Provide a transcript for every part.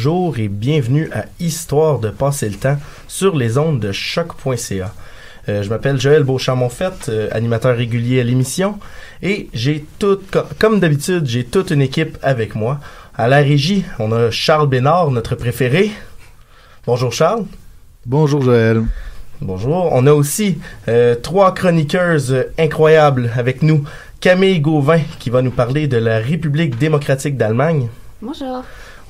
bonjour et bienvenue à Histoire de passer le temps sur les ondes de choc.ca. Je m'appelle Joël Beauchamp-Monfette, animateur régulier à l'émission, et comme d'habitude, j'ai toute une équipe avec moi. À la régie, on a Charles Bénard, notre préféré. Bonjour Charles. Bonjour Joël. Bonjour. On a aussi 3 chroniqueuses incroyables avec nous. Camille Gauvin, qui va nous parler de la République démocratique d'Allemagne. Bonjour.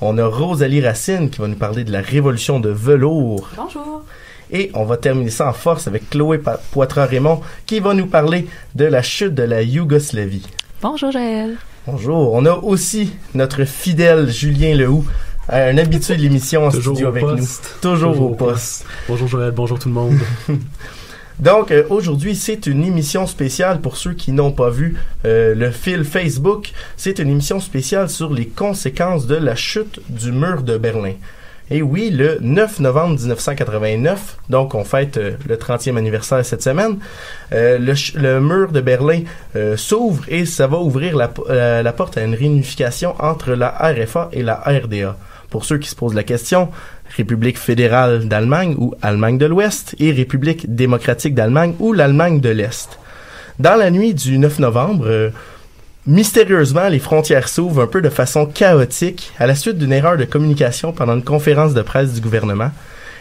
On a Rosalie Racine, qui va nous parler de la Révolution de velours. Bonjour. Et on va terminer ça en force avec Chloé Poitras-Raymond, qui va nous parler de la chute de la Yougoslavie. Bonjour Joël. Bonjour. On a aussi notre fidèle Julien Lehoux, un habitué de l'émission en studio avec nous. Toujours au poste. Bonjour Joël, bonjour tout le monde. Donc, aujourd'hui, c'est une émission spéciale pour ceux qui n'ont pas vu le fil Facebook. C'est une émission spéciale sur les conséquences de la chute du mur de Berlin. Et oui, le 9 novembre 1989, donc on fête le 30e anniversaire cette semaine, le mur de Berlin s'ouvre et ça va ouvrir la porte à une réunification entre la RFA et la RDA. Pour ceux qui se posent la question, République fédérale d'Allemagne ou Allemagne de l'Ouest et République démocratique d'Allemagne ou l'Allemagne de l'Est. Dans la nuit du 9 novembre, mystérieusement, les frontières s'ouvrent un peu de façon chaotique à la suite d'une erreur de communication pendant une conférence de presse du gouvernement.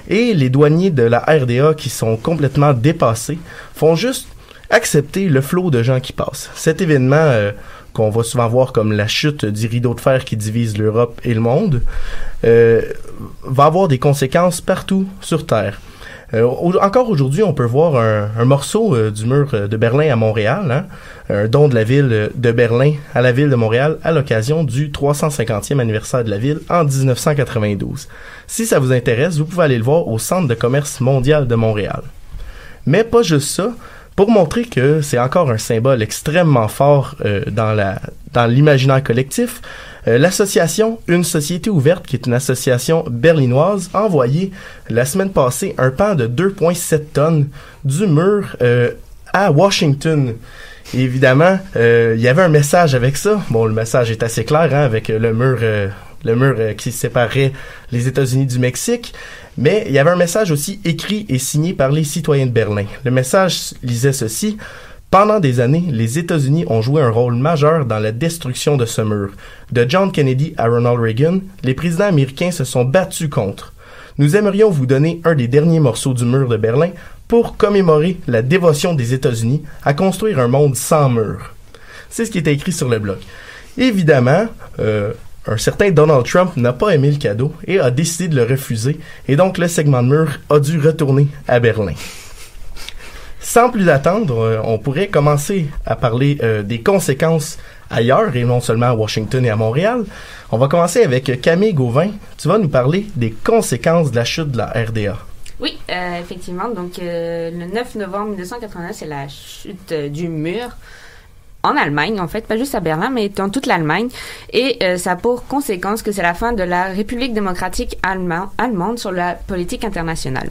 Et les douaniers de la RDA, qui sont complètement dépassés, font juste accepter le flot de gens qui passent. Cet événement qu'on va souvent voir comme la chute du rideau de fer qui divise l'Europe et le monde, va avoir des conséquences partout sur Terre. Encore aujourd'hui, on peut voir un morceau du mur de Berlin à Montréal, un don de la ville de Berlin à la ville de Montréal à l'occasion du 350e anniversaire de la ville en 1992. Si ça vous intéresse, vous pouvez aller le voir au Centre de commerce mondial de Montréal. Mais pas juste ça. Pour montrer que c'est encore un symbole extrêmement fort dans l'imaginaire collectif, l'association Une Société Ouverte, qui est une association berlinoise, a envoyé la semaine passée un pan de 2,7 tonnes du mur à Washington. Et évidemment, il y avait un message avec ça. Bon, le message est assez clair, avec le mur qui séparait les États-Unis du Mexique. Mais il y avait un message aussi écrit et signé par les citoyens de Berlin. Le message lisait ceci: « Pendant des années, les États-Unis ont joué un rôle majeur dans la destruction de ce mur. De John Kennedy à Ronald Reagan, les présidents américains se sont battus contre. Nous aimerions vous donner un des derniers morceaux du mur de Berlin pour commémorer la dévotion des États-Unis à construire un monde sans mur. » C'est ce qui était écrit sur le blog. Évidemment, un certain Donald Trump n'a pas aimé le cadeau et a décidé de le refuser, et donc le segment de mur a dû retourner à Berlin. Sans plus attendre, on pourrait commencer à parler des conséquences ailleurs, et non seulement à Washington et à Montréal. On va commencer avec Camille Gauvin. Tu vas nous parler des conséquences de la chute de la RDA. Oui, effectivement. Donc, le 9 novembre 1989, c'est la chute du mur en Allemagne, en fait, pas juste à Berlin, mais dans toute l'Allemagne. Et ça a pour conséquence que c'est la fin de la République démocratique allemande sur la politique internationale.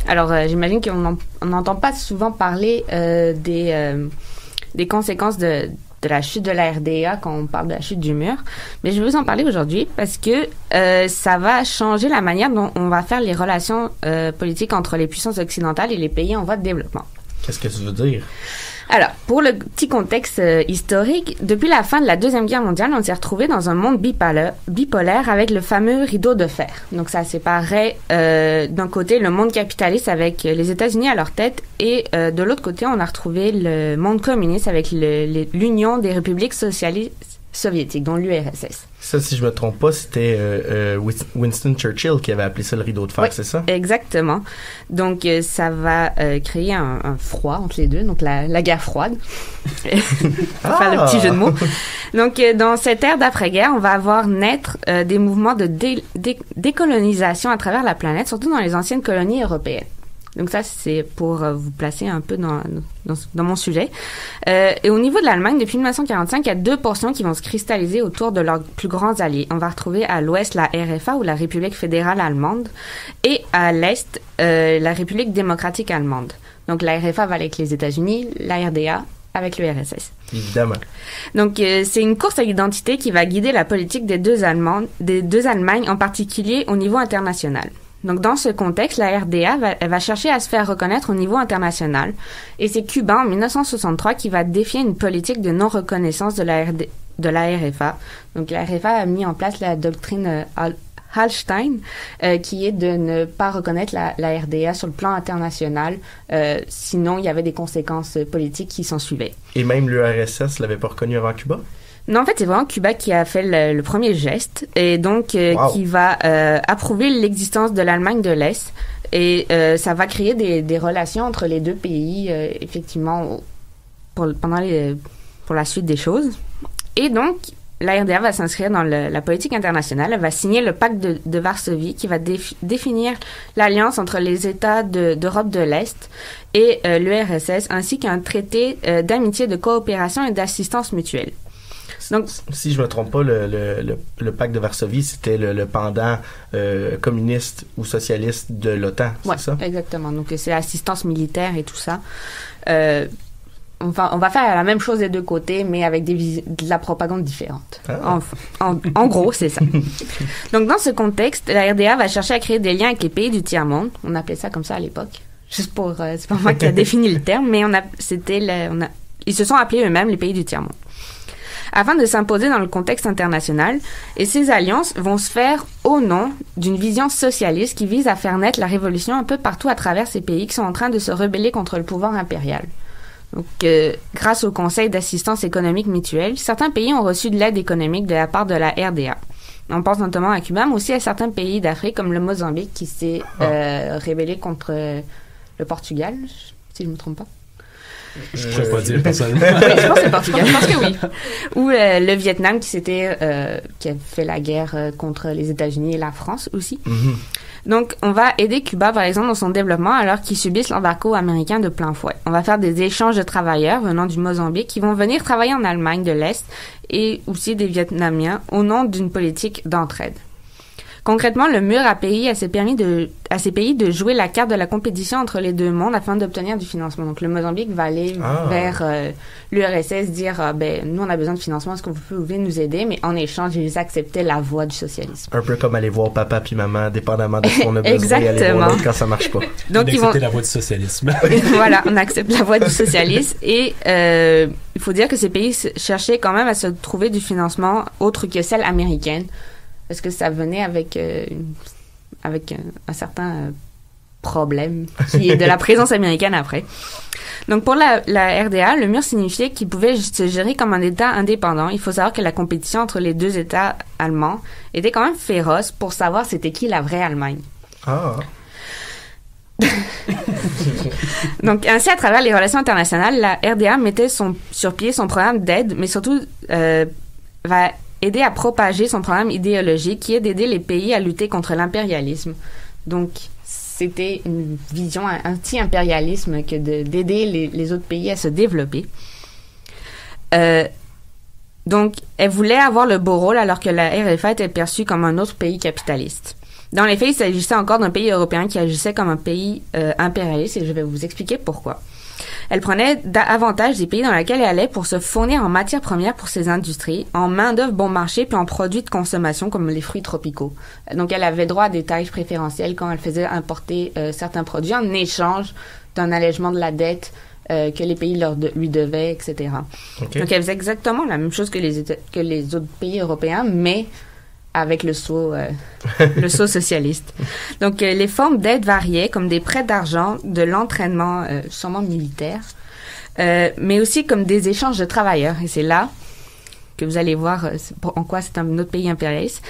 Alors, j'imagine qu'on n'entend pas souvent parler des conséquences de la chute de la RDA quand on parle de la chute du mur. Mais je veux vous en parler aujourd'hui parce que ça va changer la manière dont on va faire les relations politiques entre les puissances occidentales et les pays en voie de développement. Qu'est-ce que tu veux dire? Alors, pour le petit contexte historique, depuis la fin de la Deuxième Guerre mondiale, on s'est retrouvé dans un monde bipolaire avec le fameux rideau de fer. Donc, ça séparait d'un côté le monde capitaliste avec les États-Unis à leur tête et de l'autre côté, on a retrouvé le monde communiste avec l'Union des républiques socialistes soviétiques, dont l'URSS. Ça, si je me trompe pas, c'était Winston Churchill qui avait appelé ça le rideau de fer, oui, c'est ça? Exactement. Donc, ça va créer un froid entre les deux, donc la guerre froide. Pour faire le petit jeu de mots. Donc, dans cette ère d'après-guerre, on va avoir naître des mouvements de décolonisation à travers la planète, surtout dans les anciennes colonies européennes. Donc ça, c'est pour vous placer un peu dans mon sujet. Et au niveau de l'Allemagne, depuis 1945, il y a 2 portions qui vont se cristalliser autour de leurs plus grands alliés. On va retrouver à l'ouest la RFA, ou la République fédérale allemande, et à l'est, la République démocratique allemande. Donc la RFA va avec les États-Unis, la RDA avec l'URSS. Évidemment. Donc, c'est une course à l'identité qui va guider la politique des deux Allemagnes, en particulier au niveau international. Donc, dans ce contexte, la RDA va chercher à se faire reconnaître au niveau international. Et c'est Cuba, en 1963, qui va défier une politique de non-reconnaissance de la RFA. Donc, la RFA a mis en place la doctrine Hallstein, qui est de ne pas reconnaître la RDA sur le plan international, sinon il y avait des conséquences politiques qui s'en suivaient. Et même l'URSS l'avait pas reconnu avant Cuba? Non, en fait, c'est vraiment Cuba qui a fait le premier geste et donc qui va approuver l'existence de l'Allemagne de l'Est et ça va créer des relations entre les deux pays, effectivement, pour la suite des choses. Et donc, la RDA va s'inscrire dans la politique internationale. Elle va signer le pacte de Varsovie qui va définir l'alliance entre les États d'Europe de l'Est et l'URSS, ainsi qu'un traité d'amitié, de coopération et d'assistance mutuelle. Donc, si je me trompe pas, le pacte de Varsovie, c'était le pendant communiste ou socialiste de l'OTAN, ouais, c'est ça? Exactement. Donc, c'est l'assistance militaire et tout ça. On va faire la même chose des deux côtés, mais avec de la propagande différente. Ah. En gros, c'est ça. Donc, dans ce contexte, la RDA va chercher à créer des liens avec les pays du tiers-monde. On appelait ça comme ça à l'époque. Juste pour... c'est pas moi qui a défini le terme, mais ils se sont appelés eux-mêmes les pays du tiers-monde. Afin de s'imposer dans le contexte international, et ces alliances vont se faire au nom d'une vision socialiste qui vise à faire naître la révolution un peu partout à travers ces pays qui sont en train de se rebeller contre le pouvoir impérial. Donc, grâce au Conseil d'assistance économique mutuelle, certains pays ont reçu de l'aide économique de la part de la RDA. On pense notamment à Cuba, mais aussi à certains pays d'Afrique, comme le Mozambique, qui s'est rébellé contre le Portugal, si je ne me trompe pas. Je ne peux pas dire personnellement. Oui, je pense que c'est le Portugal. Je pense que oui. Ou le Vietnam, qui a fait la guerre contre les États-Unis et la France aussi. Mm-hmm. Donc, on va aider Cuba, par exemple, dans son développement alors qu'ils subissent l'embargo américain de plein fouet. On va faire des échanges de travailleurs venant du Mozambique qui vont venir travailler en Allemagne de l'Est et aussi des Vietnamiens au nom d'une politique d'entraide. Concrètement, le mur a payé à ces pays de jouer la carte de la compétition entre les deux mondes afin d'obtenir du financement. Donc, le Mozambique va aller vers l'URSS, dire nous, on a besoin de financement, est-ce que vous pouvez nous aider? Mais en échange, ils acceptaient la voie du socialisme. Un peu comme aller voir papa puis maman, dépendamment de ce qu'on a besoin, Exactement. Et aller voir l'autre quand ça marche pas. Donc, accepter la voie du socialisme. Voilà, on accepte la voie du socialisme. Et il faut dire que ces pays cherchaient quand même à se trouver du financement autre que celle américaine. Parce que ça venait avec un certain problème qui est de la présence américaine après. Donc, pour la RDA, le mur signifiait qu'il pouvait se gérer comme un État indépendant. Il faut savoir que la compétition entre les deux États allemands était quand même féroce pour savoir c'était qui la vraie Allemagne. Ah. Donc, ainsi, à travers les relations internationales, la RDA mettait sur pied son programme d'aide, mais surtout va aider à propager son programme idéologique qui est d'aider les pays à lutter contre l'impérialisme. Donc, c'était une vision anti-impérialisme que d'aider les autres pays à se développer. Donc, elle voulait avoir le beau rôle alors que la RFA était perçue comme un autre pays capitaliste. Dans les faits, il s'agissait encore d'un pays européen qui agissait comme un pays impérialiste et je vais vous expliquer pourquoi. Elle prenait avantage des pays dans lesquels elle allait pour se fournir en matières premières pour ses industries, en main-d'œuvre bon marché puis en produits de consommation comme les fruits tropicaux. Donc, elle avait droit à des tarifs préférentiels quand elle faisait importer certains produits en échange d'un allègement de la dette que les pays lui devaient, etc. Okay. Donc, elle faisait exactement la même chose que les autres pays européens, mais avec le sceau socialiste. Donc, les formes d'aide variaient, comme des prêts d'argent, de l'entraînement sûrement militaire, mais aussi comme des échanges de travailleurs. Et c'est là que vous allez voir en quoi c'est un autre pays impérialiste.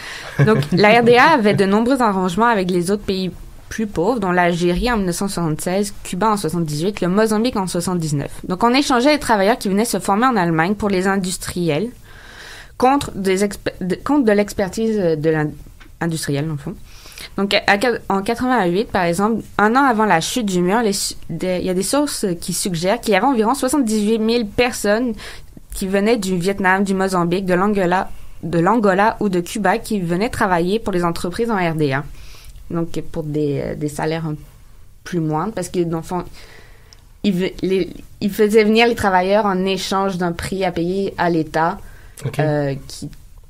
Donc, la RDA avait de nombreux arrangements avec les autres pays plus pauvres, dont l'Algérie en 1976, Cuba en 1978, le Mozambique en 1979. Donc, on échangeait les travailleurs qui venaient se former en Allemagne pour les industriels, contre de l'expertise industrielle, dans le fond. Donc, en 88, par exemple, un an avant la chute du mur, il y a des sources qui suggèrent qu'il y avait environ 78 000 personnes qui venaient du Vietnam, du Mozambique, de l'Angola ou de Cuba qui venaient travailler pour les entreprises en RDA. Donc, pour des salaires plus moindres, parce que, dans le fond, il faisait venir les travailleurs en échange d'un prix à payer à l'État,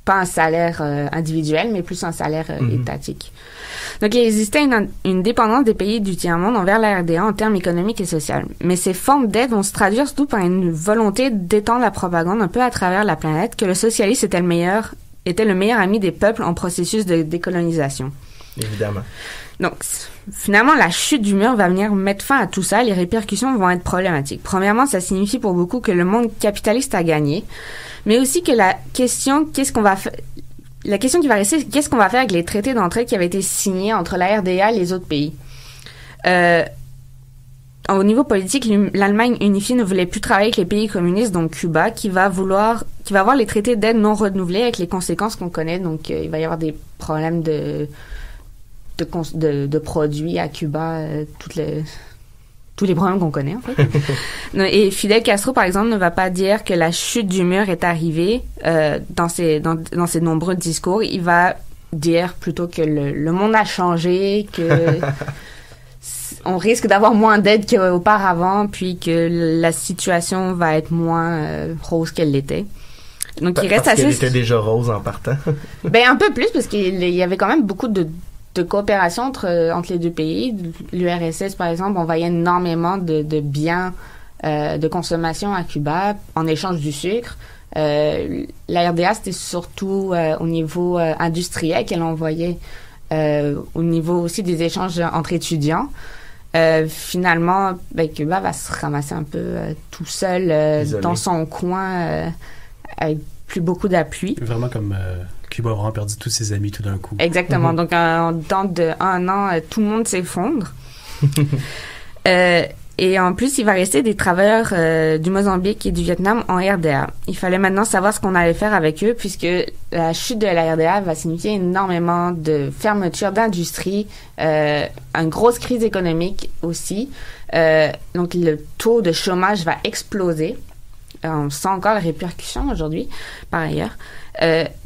pas un salaire individuel, mais plus un salaire étatique. Donc, il existait une dépendance des pays du tiers-monde envers la RDA en termes économiques et sociaux. Mais ces formes d'aide vont se traduire surtout par une volonté d'étendre la propagande un peu à travers la planète, que le socialisme était le meilleur ami des peuples en processus de décolonisation. Évidemment. Donc, finalement, la chute du mur va venir mettre fin à tout ça. Les répercussions vont être problématiques. Premièrement, ça signifie pour beaucoup que le monde capitaliste a gagné, mais aussi que la question qui va rester, c'est qu'est-ce qu'on va faire avec les traités d'entraide qui avaient été signés entre la RDA et les autres pays. Au niveau politique, l'Allemagne unifiée ne voulait plus travailler avec les pays communistes, donc Cuba, qui va avoir les traités d'aide non renouvelés avec les conséquences qu'on connaît. Donc, il va y avoir des problèmes de produits à Cuba, tous les problèmes qu'on connaît, en fait. Et Fidel Castro, par exemple, ne va pas dire que la chute du mur est arrivée dans ses nombreux discours. Il va dire plutôt que le monde a changé, que on risque d'avoir moins d'aide qu'auparavant, puis que la situation va être moins rose qu'elle l'était. Donc, il reste parce assez... qu'elle était déjà rose en partant. Ben, un peu plus, parce qu'il y avait quand même beaucoup de coopération entre les deux pays. L'URSS, par exemple, envoyait énormément de biens de consommation à Cuba en échange du sucre. La RDA, c'était surtout au niveau industriel qu'elle envoyait, au niveau aussi des échanges entre étudiants. Finalement, Cuba va se ramasser un peu tout seul dans son coin avec plus beaucoup d'appui. Vraiment comme... Cuba a vraiment perdu tous ses amis tout d'un coup. Exactement. Donc, en temps d'un an, tout le monde s'effondre. Et en plus, il va rester des travailleurs du Mozambique et du Vietnam en RDA. Il fallait maintenant savoir ce qu'on allait faire avec eux, puisque la chute de la RDA va signifier énormément de fermeture d'industrie, une grosse crise économique aussi. Donc, le taux de chômage va exploser. On sent encore les répercussions aujourd'hui, par ailleurs.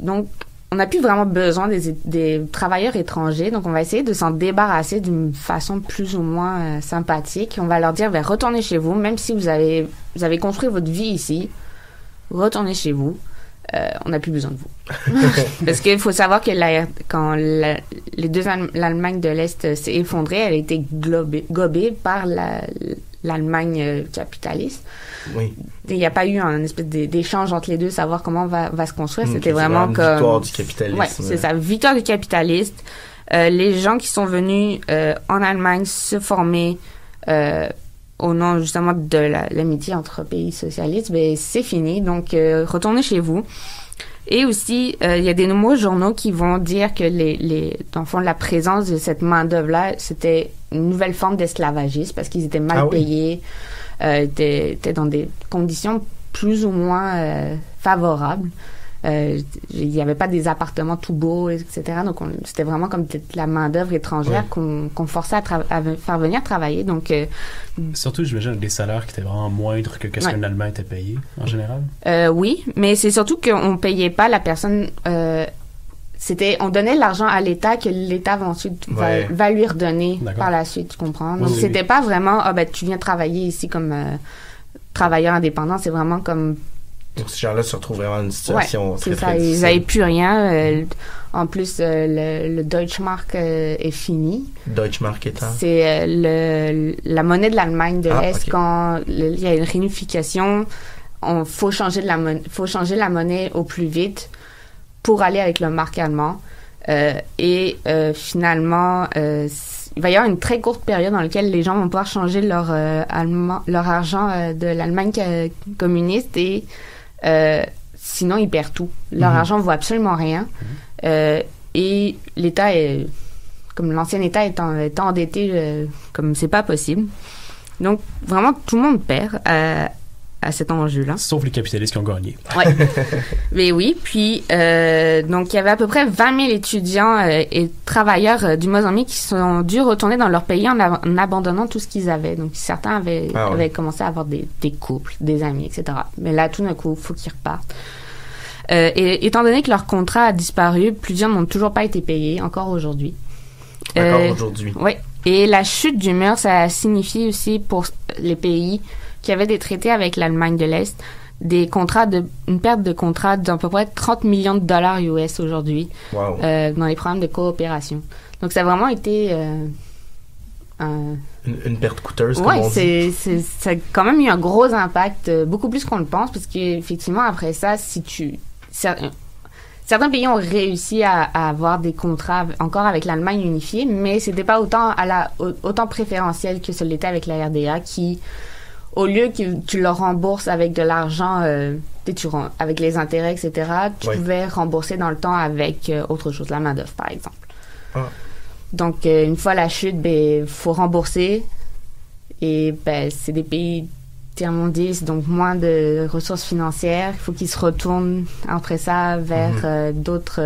Donc, on n'a plus vraiment besoin des travailleurs étrangers, donc on va essayer de s'en débarrasser d'une façon plus ou moins sympathique. On va leur dire, retournez chez vous, même si vous avez construit votre vie ici, retournez chez vous. On n'a plus besoin de vous. Parce qu'il faut savoir que quand l'Allemagne de l'Est s'est effondrée, elle a été gobée par l'Allemagne capitaliste. Oui. Il n'y a pas eu un espèce d'échange entre les deux, savoir comment va se construire. C'était vraiment comme... victoire du capitalisme. Ouais, c'est ça, victoire du capitaliste. Les gens qui sont venus en Allemagne se former au nom justement de l'amitié entre pays socialistes, c'est fini. Donc, retournez chez vous. Et aussi, il y a des nombreux journaux qui vont dire que dans le fond, la présence de cette main-d'œuvre-là, c'était une nouvelle forme d'esclavagisme parce qu'ils étaient mal payés, étaient dans des conditions plus ou moins favorables. Il n'y avait pas des appartements tout beaux, etc. Donc, c'était vraiment comme de la main-d'œuvre étrangère qu'on forçait à faire venir travailler. Donc, surtout, j'imagine, des salaires qui étaient vraiment moindres que ce qu'un Allemand était payé, en général. Oui, mais c'est surtout qu'on ne payait pas la personne... on donnait l'argent à l'État que l'État ensuite va lui redonner par la suite, tu comprends? Donc, c'était pas vraiment, tu viens travailler ici comme travailleur indépendant, c'est vraiment comme... Donc, ces gens-là se retrouvent vraiment dans une situation très c'est ça, difficile. Ils n'avaient plus rien. En plus, le Deutschmark est fini. Deutschmark étant? C'est la monnaie de l'Allemagne de l'Est. Okay. Quand il y a une réunification, faut changer la monnaie au plus vite pour aller avec le mark allemand. Finalement, il va y avoir une très courte période dans laquelle les gens vont pouvoir changer leur argent de l'Allemagne communiste et sinon ils perdent tout. Leur argent ne vaut absolument rien. Et l'État comme l'ancien État est endetté comme c'est pas possible. Donc vraiment tout le monde perd à cet enjeu-là. Sauf les capitalistes qui ont gagné. Ouais. Mais oui, puis donc il y avait à peu près 20 000 étudiants et travailleurs du Mozambique qui sont dû retourner dans leur pays en abandonnant tout ce qu'ils avaient. Donc certains avaient commencé à avoir des couples, des amis, etc. Mais là, tout d'un coup, il faut qu'ils repartent. Et étant donné que leur contrat a disparu, plusieurs n'ont toujours pas été payés, encore aujourd'hui. Encore aujourd'hui. Oui. Et la chute du mur, ça signifie aussi les pays qui avaient des traités avec l'Allemagne de l'Est, une perte de contrats d'à peu près 30 millions de dollars US aujourd'hui Wow. dans les programmes de coopération. Donc, ça a vraiment été Une perte coûteuse, comme ouais, on dit. ça a quand même eu un gros impact, beaucoup plus qu'on le pense, parce qu'effectivement, après ça, certains pays ont réussi à avoir des contrats encore avec l'Allemagne unifiée, mais c'était pas autant préférentiel que ce l'était avec la RDA, qui, au lieu que tu leur rembourses avec de l'argent, avec les intérêts, etc., tu pouvais rembourser dans le temps avec autre chose, la main-d'œuvre, par exemple. Ah. Donc, une fois la chute, faut rembourser. Et c'est des pays tiers-mondistes, donc moins de ressources financières. Il faut qu'ils se retournent après ça vers d'autres...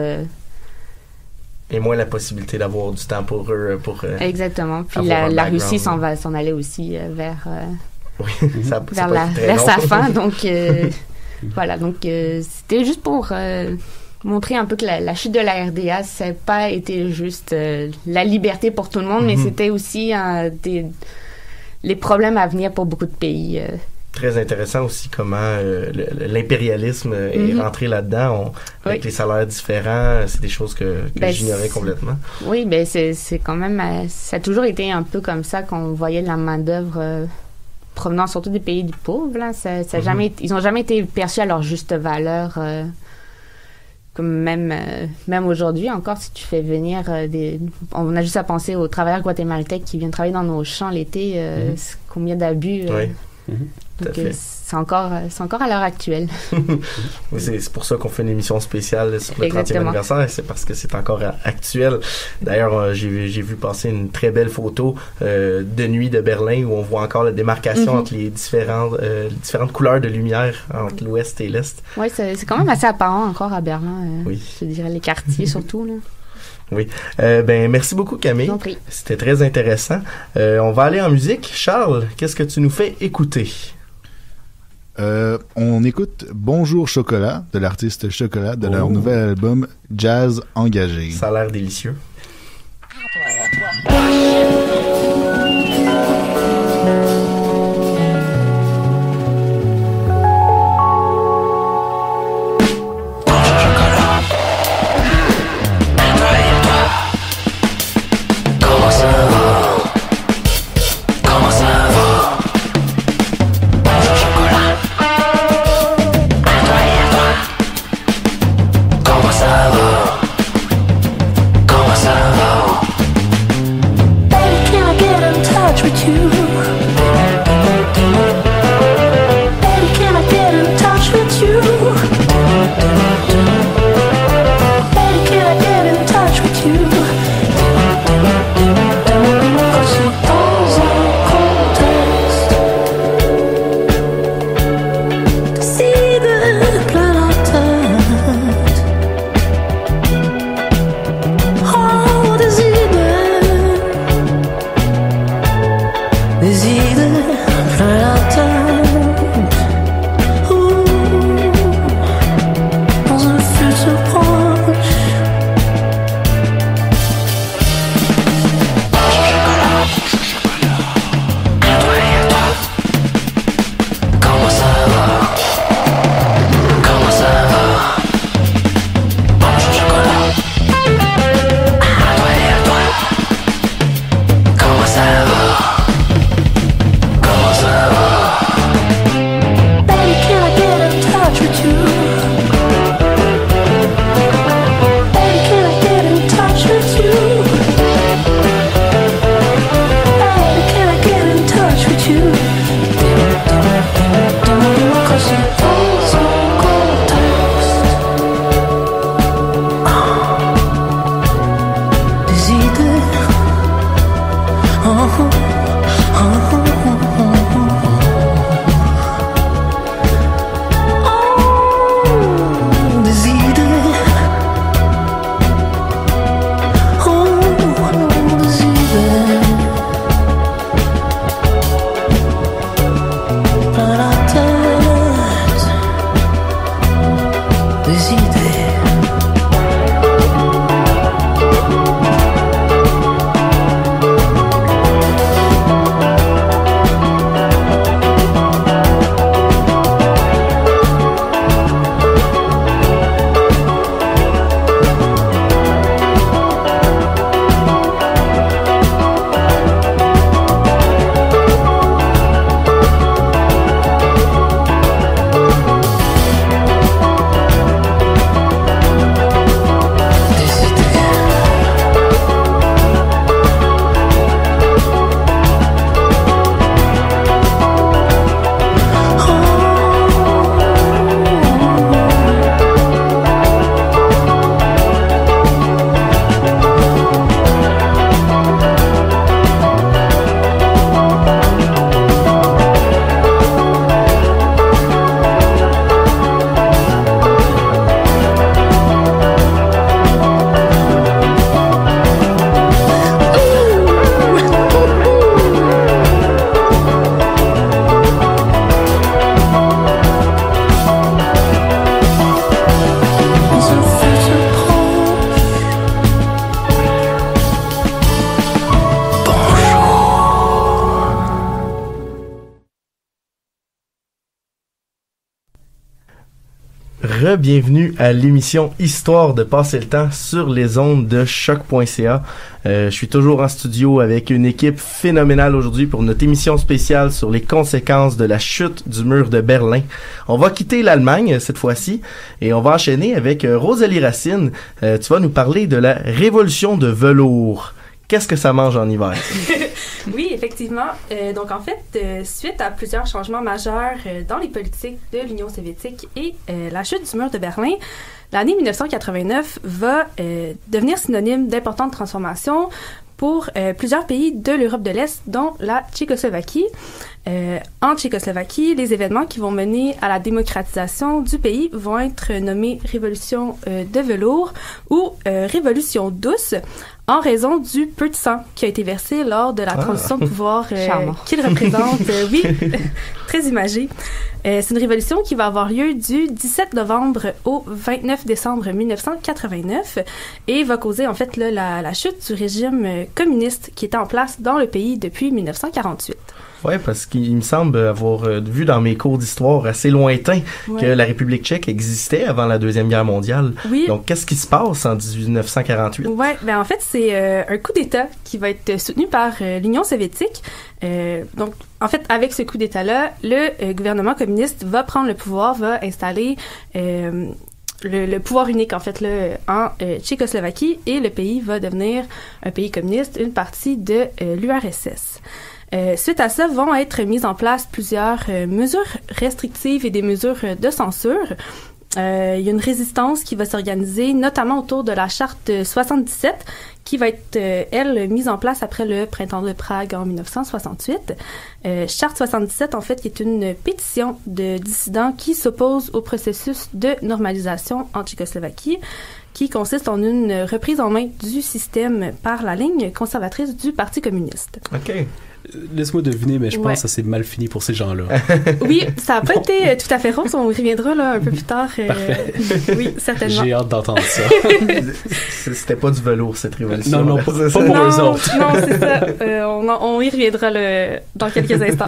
Et moins la possibilité d'avoir du temps pour eux. Exactement. Puis la Russie s'en allait aussi vers sa fin. Donc, voilà. Donc, c'était juste pour... montrer un peu que la chute de la RDA, ça n'a pas été juste la liberté pour tout le monde, mais c'était aussi les problèmes à venir pour beaucoup de pays. Très intéressant aussi comment l'impérialisme est rentré là-dedans. Avec les salaires différents, c'est des choses que j'ignorais complètement. Oui, c'est quand même... ça a toujours été un peu comme ça qu'on voyait la main-d'œuvre provenant surtout des pays pauvres. Là. Ils n'ont jamais été perçus à leur juste valeur. Comme même aujourd'hui encore, si tu fais venir on a juste à penser aux travailleurs guatémaltèques qui viennent travailler dans nos champs l'été, combien d'abus. Donc c'est encore à l'heure actuelle. Oui, c'est pour ça qu'on fait une émission spéciale sur le 30e anniversaire, c'est parce que c'est encore actuel. D'ailleurs, j'ai vu passer une très belle photo de nuit de Berlin où on voit encore la démarcation entre les différentes couleurs de lumière entre l'ouest et l'est. Oui, c'est quand même assez apparent encore à Berlin. Je dirais les quartiers surtout, là. Oui. Merci beaucoup, Camille. C'était très intéressant. On va aller en musique. Charles, qu'est-ce que tu nous fais écouter? On écoute Bonjour Chocolat de l'artiste Chocolat de leur nouvel album Jazz Engagé. Ça a l'air délicieux. re-bienvenue à l'émission Histoire de passer le temps sur les ondes de choc.ca. Je suis toujours en studio avec une équipe phénoménale aujourd'hui pour notre émission spéciale sur les conséquences de la chute du mur de Berlin. On va quitter l'Allemagne cette fois-ci et on va enchaîner avec Rosalie Racine. Tu vas nous parler de la révolution de velours. Qu'est-ce que ça mange en hiver? Oui, effectivement. Donc, en fait, suite à plusieurs changements majeurs dans les politiques de l'Union soviétique et la chute du mur de Berlin, l'année 1989 va devenir synonyme d'importantes transformations pour plusieurs pays de l'Europe de l'Est, dont la Tchécoslovaquie. En Tchécoslovaquie, les événements qui vont mener à la démocratisation du pays vont être nommés Révolution de velours ou Révolution douce, en raison du peu de sang qui a été versé lors de la transition de pouvoir qu'il représente. Oui, très imagé. C'est une révolution qui va avoir lieu du 17 novembre au 29 décembre 1989 et va causer en fait la chute du régime communiste qui était en place dans le pays depuis 1948. Ouais, parce qu'il me semble avoir vu dans mes cours d'histoire assez lointains que la République tchèque existait avant la Deuxième Guerre mondiale. Oui. Donc, qu'est-ce qui se passe en 1948? Ouais, ben en fait, c'est un coup d'État qui va être soutenu par l'Union soviétique. Donc, en fait, avec ce coup d'État-là, le gouvernement communiste va prendre le pouvoir, va installer le pouvoir unique, en fait, là, en Tchécoslovaquie, et le pays va devenir un pays communiste, une partie de l'URSS. Suite à ça, vont être mises en place plusieurs mesures restrictives et des mesures de censure. Il y a une résistance qui va s'organiser, notamment autour de la Charte 77, qui va être, elle, mise en place après le printemps de Prague en 1968. Charte 77, en fait, qui est une pétition de dissidents qui s'oppose au processus de normalisation en Tchécoslovaquie, qui consiste en une reprise en main du système par la ligne conservatrice du Parti communiste. OK. Laisse-moi deviner, mais je pense que ça s'est mal fini pour ces gens-là. Oui, ça n'a pas été tout à fait rose. On y reviendra là, un peu plus tard. Parfait. Oui, certainement. J'ai hâte d'entendre ça. C'était pas du velours, cette révolution. Non, pas pour eux autres. Non, c'est ça. On y reviendra dans quelques instants.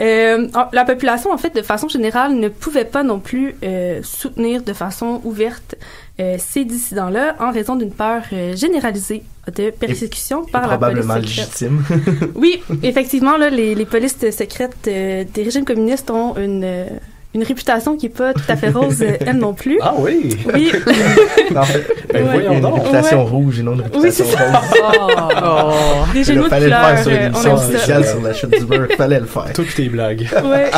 La population, en fait, de façon générale, ne pouvait pas non plus soutenir de façon ouverte ces dissidents-là en raison d'une peur généralisée de persécution par la police probablement secrète. légitime. Oui, effectivement, là, les polices secrètes des régimes communistes ont une réputation qui est pas tout à fait rose, elle non plus. Ah oui? Oui. En fait, voyons donc. Une réputation rouge et non une réputation rose. Des gémeaux de fallait fleurs, le faire sur une émission spéciale sur la chute du mur. Fallait le faire. Toutes tes blagues. Ouais.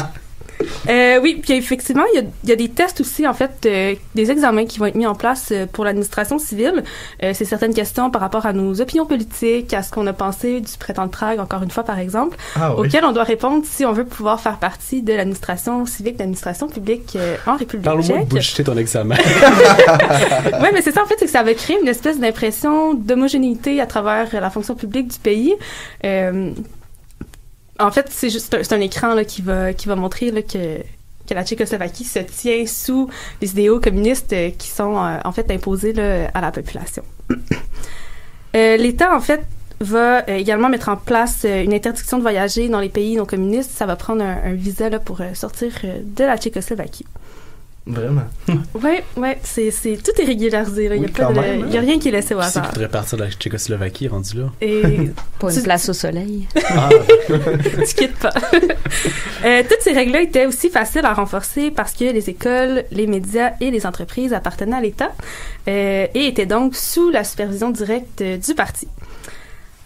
Oui, puis effectivement, il y a des tests aussi, en fait, des examens qui vont être mis en place pour l'administration civile. C'est certaines questions par rapport à nos opinions politiques, à ce qu'on a pensé du printemps de Prague, encore une fois, par exemple, auxquelles on doit répondre si on veut pouvoir faire partie de l'administration civique, de l'administration publique en République tchèque. Parle-moi de bullshiter ton examen. Oui, mais c'est ça, en fait, c'est que ça va créer une espèce d'impression d'homogénéité à travers la fonction publique du pays. En fait, c'est un écran là, qui va montrer là, que la Tchécoslovaquie se tient sous les idéaux communistes qui sont en fait imposés là, à la population. L'État, en fait, va également mettre en place une interdiction de voyager dans les pays non communistes. Ça va prendre un visa là, pour sortir de la Tchécoslovaquie. Vraiment? Ouais, tout est régularisé. Il n'y a rien qui est laissé au hasard. C'est qui voudrait partir de la Tchécoslovaquie, rendu là? Et pour une place au soleil. Tu quittes pas. Toutes ces règles-là étaient aussi faciles à renforcer parce que les écoles, les médias et les entreprises appartenaient à l'État et étaient donc sous la supervision directe du parti.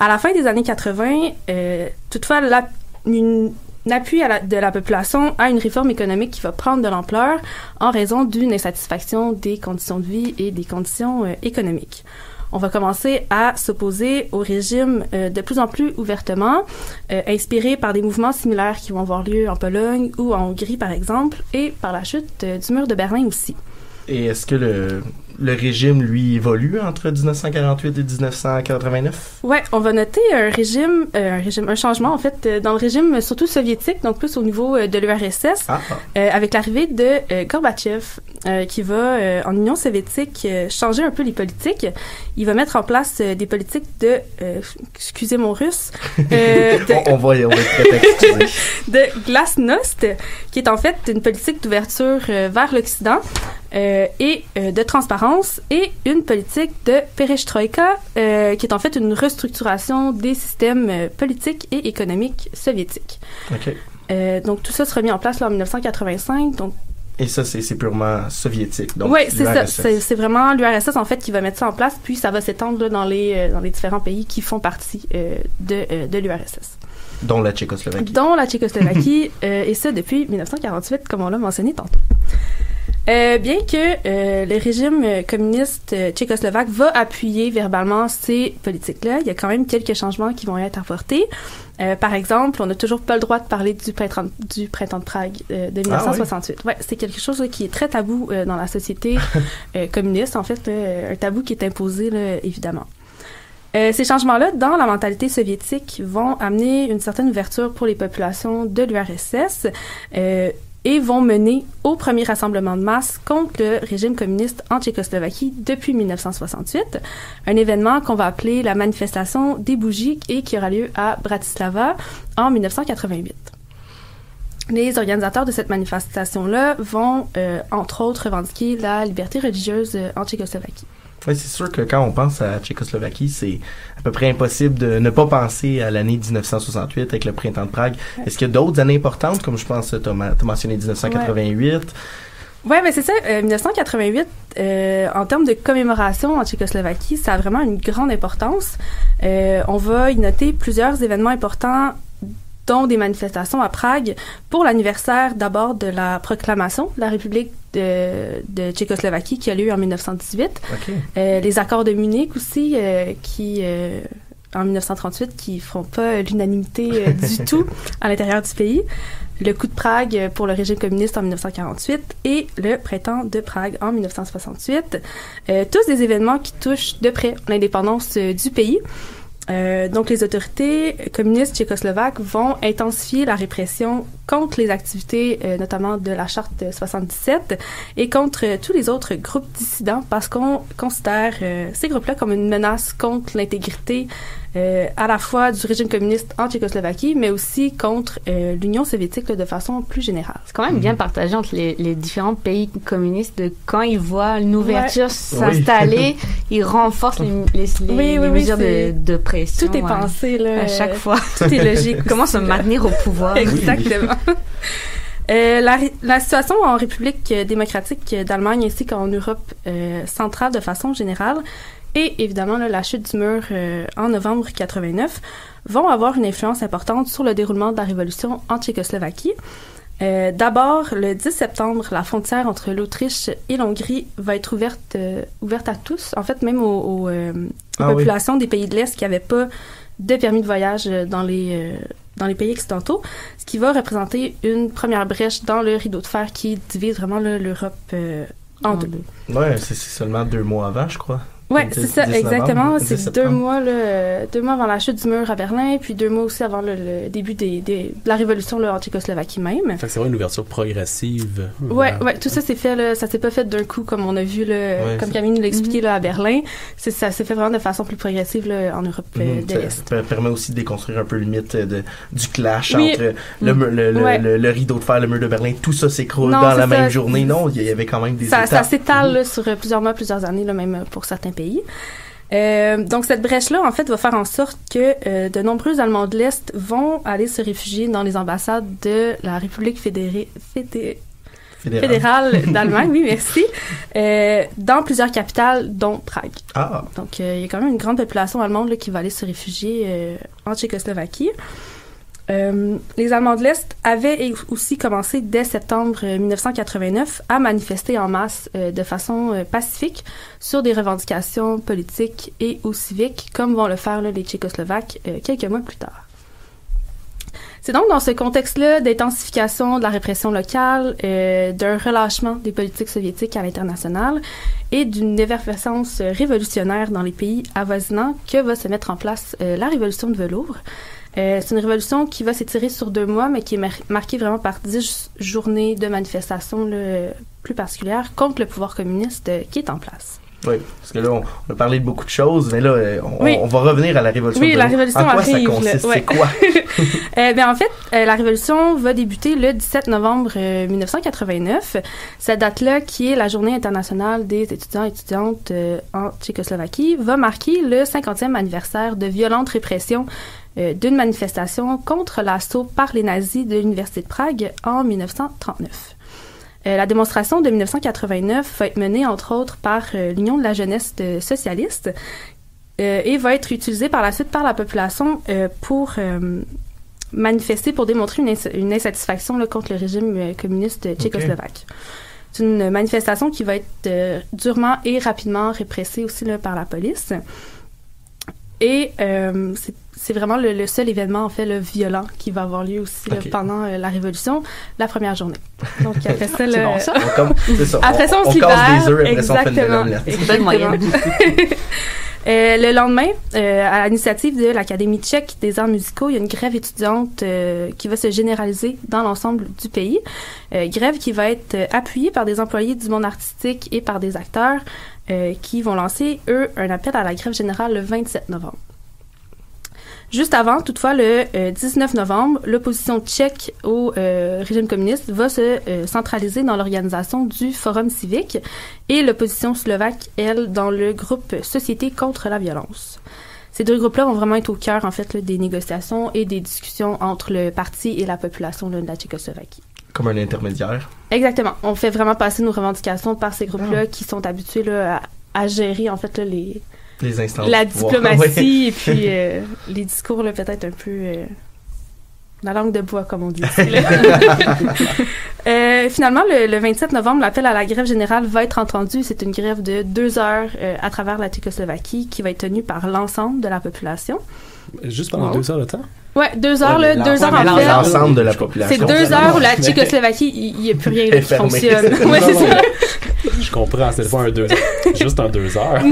À la fin des années 80, toutefois, l'appui de la population à une réforme économique qui va prendre de l'ampleur en raison d'une insatisfaction des conditions de vie et des conditions économiques. On va commencer à s'opposer au régime de plus en plus ouvertement, inspiré par des mouvements similaires qui vont avoir lieu en Pologne ou en Hongrie, par exemple, et par la chute du mur de Berlin aussi. Et est-ce que le régime, lui, évolue entre 1948 et 1989? Ouais, on va noter un changement, en fait, dans le régime surtout soviétique, donc plus au niveau de l'URSS, avec l'arrivée de Gorbatchev, qui va, en Union soviétique, changer un peu les politiques. Il va mettre en place des politiques de, excusez mon russe, on va être prêt à excuser. de glasnost, qui est en fait une politique d'ouverture vers l'Occident et de transparence, et une politique de perestroïka, qui est en fait une restructuration des systèmes politiques et économiques soviétiques. OK. Donc tout ça sera mis en place là, en 1985. Donc et ça, c'est purement soviétique. Oui, c'est ça. C'est vraiment l'URSS, en fait, qui va mettre ça en place, puis ça va s'étendre là, dans les différents pays qui font partie de l'URSS. Dont la Tchécoslovaquie. Et ça depuis 1948, comme on l'a mentionné tantôt. Bien que le régime communiste tchécoslovaque va appuyer verbalement ces politiques-là, il y a quand même quelques changements qui vont être apportés. Par exemple, on n'a toujours pas le droit de parler du printemps de Prague de 1968. Ouais, c'est quelque chose là, qui est très tabou dans la société communiste, en fait, un tabou qui est imposé, là, évidemment. Ces changements-là, dans la mentalité soviétique, vont amener une certaine ouverture pour les populations de l'URSS et vont mener au premier rassemblement de masse contre le régime communiste en Tchécoslovaquie depuis 1968, un événement qu'on va appeler la manifestation des bougies et qui aura lieu à Bratislava en 1988. Les organisateurs de cette manifestation-là vont, entre autres, revendiquer la liberté religieuse en Tchécoslovaquie. Oui, c'est sûr que quand on pense à Tchécoslovaquie, c'est à peu près impossible de ne pas penser à l'année 1968 avec le printemps de Prague. Est-ce qu'il y a d'autres années importantes, comme je pense, t'as mentionné 1988? Ouais, mais c'est ça. 1988, en termes de commémoration en Tchécoslovaquie, ça a vraiment une grande importance. On va y noter plusieurs événements importants, dont des manifestations à Prague pour l'anniversaire d'abord de la proclamation de la République de Tchécoslovaquie qui a lieu en 1918. Okay. Les accords de Munich aussi, qui en 1938, qui feront pas l'unanimité du tout à l'intérieur du pays. Le coup de Prague pour le régime communiste en 1948 et le printemps de Prague en 1968. Tous des événements qui touchent de près l'indépendance du pays. Donc, les autorités communistes tchécoslovaques vont intensifier la répression contre les activités, notamment de la Charte 77, et contre tous les autres groupes dissidents, parce qu'on considère ces groupes-là comme une menace contre l'intégrité à la fois du régime communiste en Tchécoslovaquie, mais aussi contre l'Union soviétique là, de façon plus générale. C'est quand même bien partagé entre les différents pays communistes. De quand ils voient une ouverture s'installer, ils renforcent les mesures de pression. Tout est pensé là, à chaque fois. Tout est logique. Comment se maintenir au pouvoir. Exactement. La situation en République démocratique d'Allemagne ainsi qu'en Europe centrale de façon générale et évidemment là, la chute du mur en novembre 89 vont avoir une influence importante sur le déroulement de la révolution en Tchécoslovaquie. D'abord, le 10 septembre, la frontière entre l'Autriche et l'Hongrie va être ouverte à tous, en fait même aux populations des pays de l'Est qui n'avaient pas de permis de voyage dans les pays occidentaux, ce qui va représenter une première brèche dans le rideau de fer qui divise vraiment l'Europe en deux. Ouais, c'est seulement 2 mois avant, je crois. Ouais, c'est ça, exactement. C'est 2 mois avant la chute du mur à Berlin, puis 2 mois aussi avant le début de la révolution là, en Tchécoslovaquie même. Fait que c'est vraiment une ouverture progressive. Ouais, tout ça s'est fait là, ça s'est pas fait d'un coup comme on a vu là, comme Camille nous l'a expliqué là à Berlin. Ça s'est fait vraiment de façon plus progressive là, en Europe de l'Est. Ça permet aussi de déconstruire un peu le mythe du clash entre le rideau de fer, le mur de Berlin. Tout ça s'écroule dans la même journée. Non, il y avait quand même des étapes. Ça s'étale là, sur plusieurs mois, plusieurs années là, même pour certains pays. Donc cette brèche-là, en fait, va faire en sorte que de nombreux Allemands de l'Est vont aller se réfugier dans les ambassades de la République fédérale d'Allemagne, oui, merci, dans plusieurs capitales, dont Prague. Ah. Donc il y a quand même une grande population allemande là, qui va aller se réfugier en Tchécoslovaquie. Les Allemands de l'Est avaient aussi commencé dès septembre 1989 à manifester en masse de façon pacifique sur des revendications politiques et ou civiques, comme vont le faire là, les Tchécoslovaques quelques mois plus tard. C'est donc dans ce contexte-là d'intensification de la répression locale, d'un relâchement des politiques soviétiques à l'international et d'une effervescence révolutionnaire dans les pays avoisinants que va se mettre en place la révolution de velours. C'est une révolution qui va s'étirer sur 2 mois, mais qui est marquée vraiment par 10 journées de manifestations plus particulières contre le pouvoir communiste qui est en place. Oui, parce que là, on a parlé de beaucoup de choses, mais là, on va revenir à la révolution de velours. Oui, la révolution en quoi arrive, ça consiste? ouais. C'est quoi? En fait, la révolution va débuter le 17 novembre 1989. Cette date-là, qui est la journée internationale des étudiants et étudiantes en Tchécoslovaquie, va marquer le 50e anniversaire de violente répression d'une manifestation contre l'assaut par les nazis de l'Université de Prague en 1939. La démonstration de 1989 va être menée, entre autres, par l'Union de la jeunesse socialiste et va être utilisée par la suite par la population pour manifester, pour démontrer une insatisfaction là, contre le régime communiste tchécoslovaque. Okay. C'est une manifestation qui va être durement et rapidement répressée aussi là, par la police. Et c'est vraiment le seul événement en fait le violent qui va avoir lieu aussi là, pendant la Révolution, la première journée. Donc après ça, c'est bon, ça. Après ça, on se casse des œufs, après exactement. Ça, on fait de l'omelette. C'est bonne moyenne. Le lendemain, à l'initiative de l'Académie tchèque des arts musicaux, il y a une grève étudiante qui va se généraliser dans l'ensemble du pays. Grève qui va être appuyée par des employés du monde artistique et par des acteurs qui vont lancer, eux, un appel à la grève générale le 27 novembre. Juste avant, toutefois, le 19 novembre, l'opposition tchèque au régime communiste va se centraliser dans l'organisation du Forum civique et l'opposition slovaque, elle, dans le groupe Société contre la violence. Ces 2 groupes-là vont vraiment être au cœur, en fait, là, des négociations et des discussions entre le parti et la population là, de la Tchécoslovaquie. Comme un intermédiaire. Exactement. On fait vraiment passer nos revendications par ces groupes-là qui sont habitués là, à gérer, en fait, là, les instances la diplomatie ouais. et puis les discours là, peut-être un peu la langue de bois comme on dit ici, finalement le 27 novembre l'appel à la grève générale va être entendu. C'est une grève de 2 heures à travers la Tchécoslovaquie qui va être tenue par l'ensemble de la population. Juste pendant 2 heures de temps? Ouais, 2 heures, là, 2 heures en fait. L'ensemble de la population. C'est 2 heures où la Tchécoslovaquie, il n'y a plus rien qui fonctionne. Ouais, c'est ça. Je comprends, c'était pas un 2 heures. Juste un 2 heures.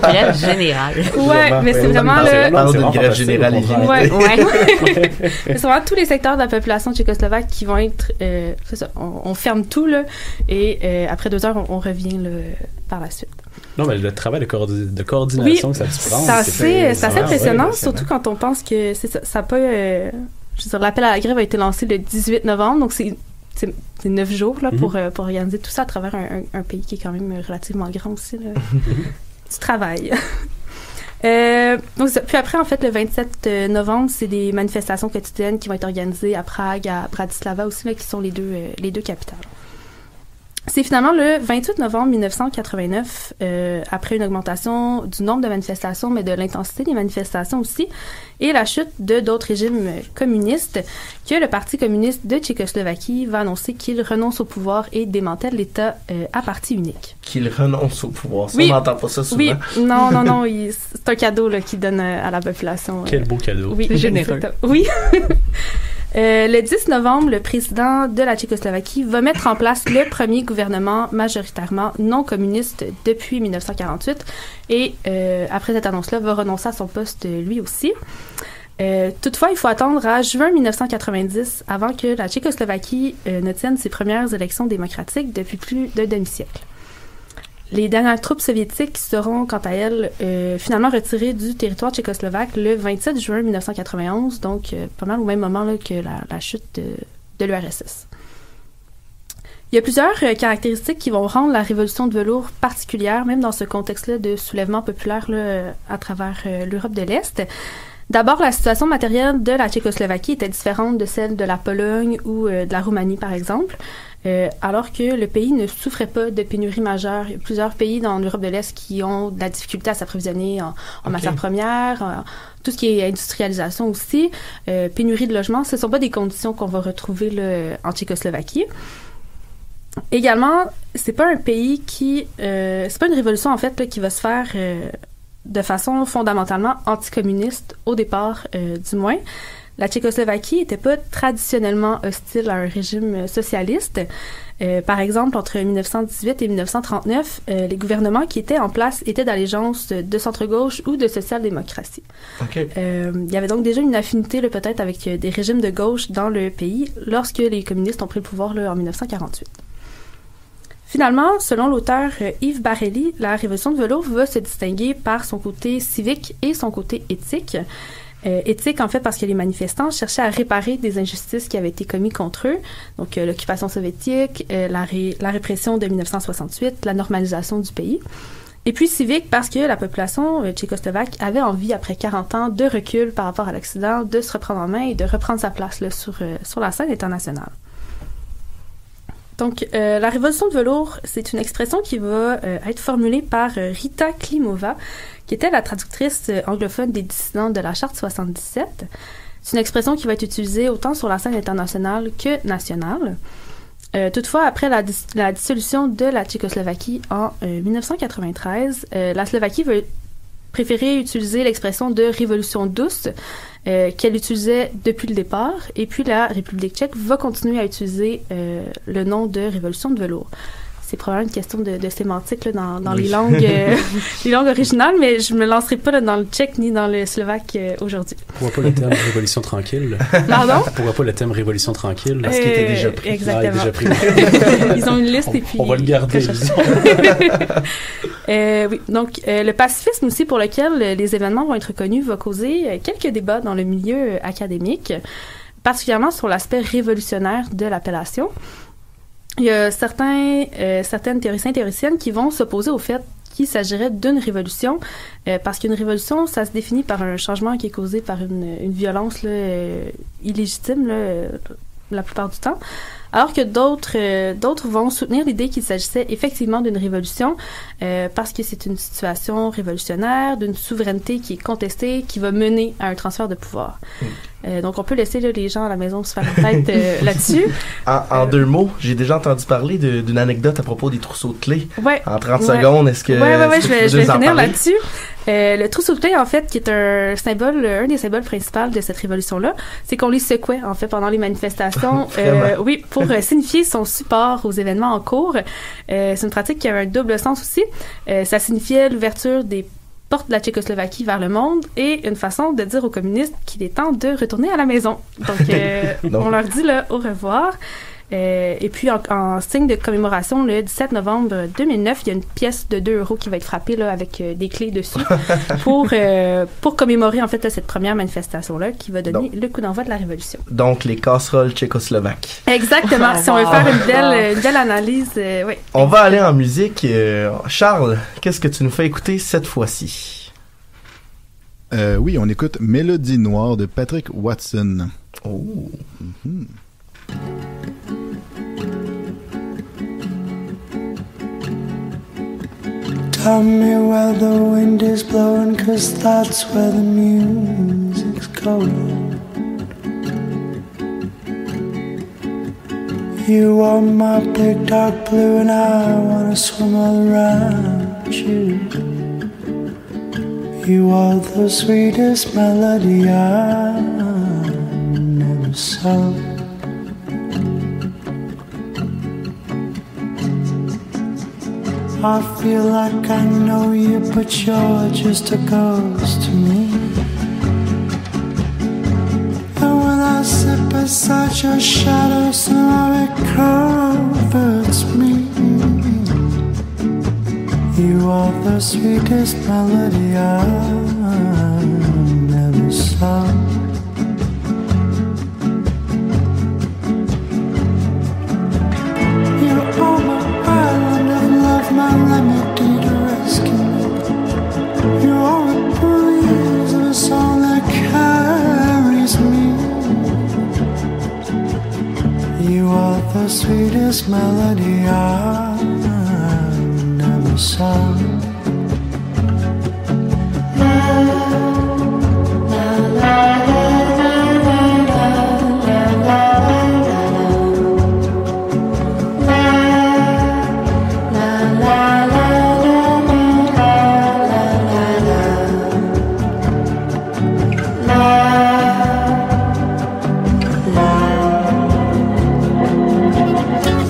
Grève générale. Ouais, mais c'est vraiment le... On parle d'une grève générale illimitée. Ouais. C'est vraiment tous les secteurs de la population tchécoslovaque qui vont être... c'est ça, on ferme tout, là, et après 2 heures, on revient là, par la suite. Non, mais le travail de coordination que ça se prend, c'est assez impressionnant, surtout quand on pense que c'est ça. Ça peut... je veux dire, l'appel à la grève a été lancé le 18 novembre, donc c'est 9 jours là, pour organiser tout ça à travers un pays qui est quand même relativement grand aussi. Là. Du travail. Donc, puis après, en fait, le 27 novembre, c'est des manifestations quotidiennes qui vont être organisées à Prague, à Bratislava aussi, là, qui sont les deux capitales. C'est finalement le 28 novembre 1989, après une augmentation du nombre de manifestations, mais de l'intensité des manifestations aussi, et la chute de d'autres régimes communistes, que le Parti communiste de Tchécoslovaquie va annoncer qu'il renonce au pouvoir et démantèle l'État à parti unique. Qu'il renonce au pouvoir, ça, oui. on n'entend pas ça souvent. Oui, non, c'est un cadeau là, qu'il donne à la population. Quel beau cadeau. Oui, généreux. Oui. Le 10 novembre, le président de la Tchécoslovaquie va mettre en place le premier gouvernement majoritairement non communiste depuis 1948 et après cette annonce-là, va renoncer à son poste lui aussi. Toutefois, il faut attendre à juin 1990 avant que la Tchécoslovaquie ne tienne ses premières élections démocratiques depuis plus d'un demi-siècle. Les dernières troupes soviétiques seront, quant à elles, finalement retirées du territoire tchécoslovaque le 27 juin 1991, donc pas mal au même moment là, que la chute de l'URSS. Il y a plusieurs caractéristiques qui vont rendre la révolution de velours particulière, même dans ce contexte-là de soulèvement populaire là, à travers l'Europe de l'Est. D'abord, la situation matérielle de la Tchécoslovaquie était différente de celle de la Pologne ou de la Roumanie, par exemple. Alors que le pays ne souffrait pas de pénurie majeure. Il y a plusieurs pays dans l'Europe de l'Est qui ont de la difficulté à s'approvisionner en matières premières, tout ce qui est industrialisation aussi. Pénurie de logements, ce ne sont pas des conditions qu'on va retrouver là, en Tchécoslovaquie. Également, c'est pas un pays qui... c'est pas une révolution, en fait, là, qui va se faire de façon fondamentalement anticommuniste, au départ, du moins. La Tchécoslovaquie n'était pas traditionnellement hostile à un régime socialiste. Par exemple, entre 1918 et 1939, les gouvernements qui étaient en place étaient d'allégeance de centre-gauche ou de social-démocratie. OK. Il y avait donc déjà une affinité là, peut-être avec des régimes de gauche dans le pays lorsque les communistes ont pris le pouvoir là, en 1948. Finalement, selon l'auteur Yves Barelli, la Révolution de velours va se distinguer par son côté civique et son côté éthique. Éthique, en fait, parce que les manifestants cherchaient à réparer des injustices qui avaient été commises contre eux, donc l'occupation soviétique, la répression de 1968, la normalisation du pays. Et puis civique, parce que la population tchécoslovaque avait envie, après 40 ans, de recul par rapport à l'Occident, de se reprendre en main et de reprendre sa place là, sur la scène internationale. Donc, la révolution de velours, c'est une expression qui va être formulée par Rita Klimova, qui était la traductrice anglophone des dissidents de la Charte 77. C'est une expression qui va être utilisée autant sur la scène internationale que nationale. Toutefois, après la dissolution de la Tchécoslovaquie en 1993, la Slovaquie va préférer utiliser l'expression de révolution douce qu'elle utilisait depuis le départ, et puis la République tchèque va continuer à utiliser le nom de révolution de velours. C'est probablement une question de sémantique là, dans oui. les langues les langues originales, mais je me lancerai pas là, dans le tchèque ni dans le slovaque aujourd'hui. Pourquoi pas le thème révolution tranquille? Pardon? Pourquoi pas le thème révolution tranquille? Parce qu'il était déjà pris. Exactement. Ah, déjà pris. Ils ont une liste et puis... On va le garder. Oui, donc le pacifisme aussi pour lequel les événements vont être connus va causer quelques débats dans le milieu académique, particulièrement sur l'aspect révolutionnaire de l'appellation. Il y a certaines théoriciens et théoriciennes qui vont s'opposer au fait qu'il s'agirait d'une révolution, parce qu'une révolution, ça se définit par un changement qui est causé par une violence là, illégitime là, la plupart du temps, alors que d'autres vont soutenir l'idée qu'il s'agissait effectivement d'une révolution, parce que c'est une situation révolutionnaire, d'une souveraineté qui est contestée, qui va mener à un transfert de pouvoir. Donc, on peut laisser là, les gens à la maison se faire une tête là-dessus. En deux mots, j'ai déjà entendu parler d'une anecdote à propos des trousseaux de clés. Ouais. En 30 secondes, est-ce que... Ouais, je vais nous en finir parler? là-dessus. Le trousseau de clés, en fait, qui est un des symboles principaux de cette révolution-là, c'est qu'on les secouait, en fait, pendant les manifestations. Oui, pour signifier son support aux événements en cours. C'est une pratique qui a un double sens aussi. Ça signifiait l'ouverture des porte de la Tchécoslovaquie vers le monde et une façon de dire aux communistes qu'il est temps de retourner à la maison. Donc, on leur dit là, au revoir. Et puis, en signe de commémoration, le 17 novembre 2009, il y a une pièce de 2 € qui va être frappée là, avec des clés dessus pour commémorer en fait là, cette première manifestation-là qui va donner le coup d'envoi de la révolution. Donc, les casseroles tchécoslovaques. Exactement. Si on veut faire une belle analyse, oui. On va aller en musique. Charles, qu'est-ce que tu nous fais écouter cette fois-ci? Oui, on écoute Mélodie Noire de Patrick Watson. Oh. Mm-hmm. Tell me where the wind is blowing, 'cause that's where the music's going. You are my big dark blue and I wanna swim all around you. You are the sweetest melody I never saw. I feel like I know you, but you're just a ghost to me. And when I sit beside your shadow, somehow it comforts me. You are the sweetest melody I never saw. You are my island of love, my remedy to rescue me. You are a breeze of a song that carries me. You are the sweetest melody I never saw.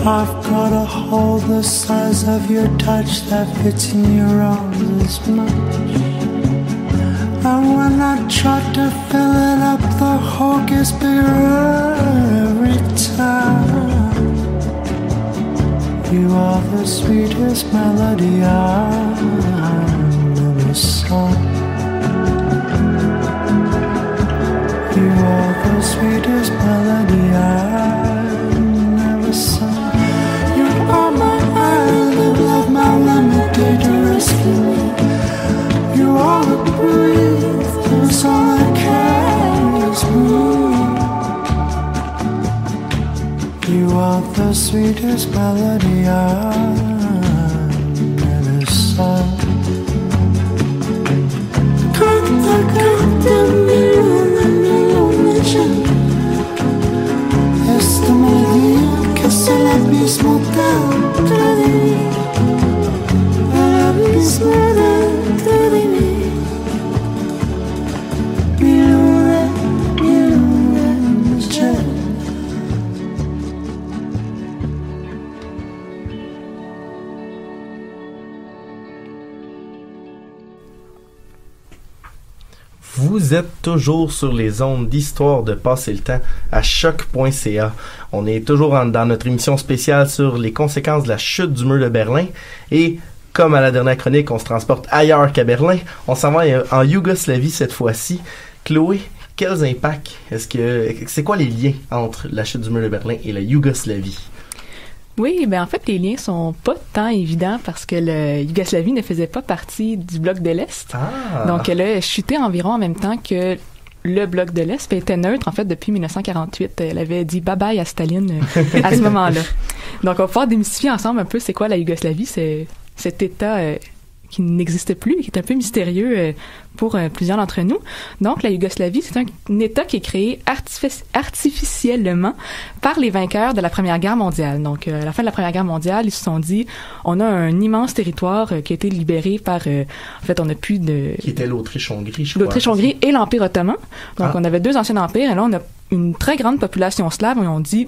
I've got hold the size of your touch that fits in your arms as much. And when I try to fill it up, the hole gets bigger every time. You are the sweetest melody I've ever sung. You are the sweetest melody I've never sung. You are my island of love, my remedy to rescue me. You are the breeze, the song that carries me. You are the sweetest melody I've ever sung. Canta, canta, esta melodía que es el abismo dentro de mí, el abismo dentro de mí. Mi luna llena. Vous êtes toujours sur les ondes d'Histoire de passer le temps à choc.ca. On est toujours dans notre émission spéciale sur les conséquences de la chute du mur de Berlin. Et comme à la dernière chronique, on se transporte ailleurs qu'à Berlin. On s'en va en Yougoslavie cette fois-ci. Chloé, quels impacts c'est quoi les liens entre la chute du mur de Berlin et la Yougoslavie? Oui, ben en fait, les liens sont pas tant évidents parce que la Yougoslavie ne faisait pas partie du bloc de l'Est. Ah. Donc, elle a chuté environ en même temps que le bloc de l'Est, puis elle était neutre, en fait, depuis 1948. Elle avait dit bye-bye à Staline à ce moment-là. Donc, on va pouvoir démystifier ensemble un peu c'est quoi la Yougoslavie. C'est cet État qui n'existe plus, qui est un peu mystérieux pour plusieurs d'entre nous. Donc, la Yougoslavie, c'est un État qui est créé artificiellement par les vainqueurs de la Première Guerre mondiale. Donc, à la fin de la Première Guerre mondiale, ils se sont dit, on a un immense territoire qui a été libéré par... en fait, on n'a plus de... Qui était l'Autriche-Hongrie, je crois. L'Autriche-Hongrie et l'Empire ottoman. Donc, on avait deux anciens empires, et là, on a une très grande population slave, et on dit...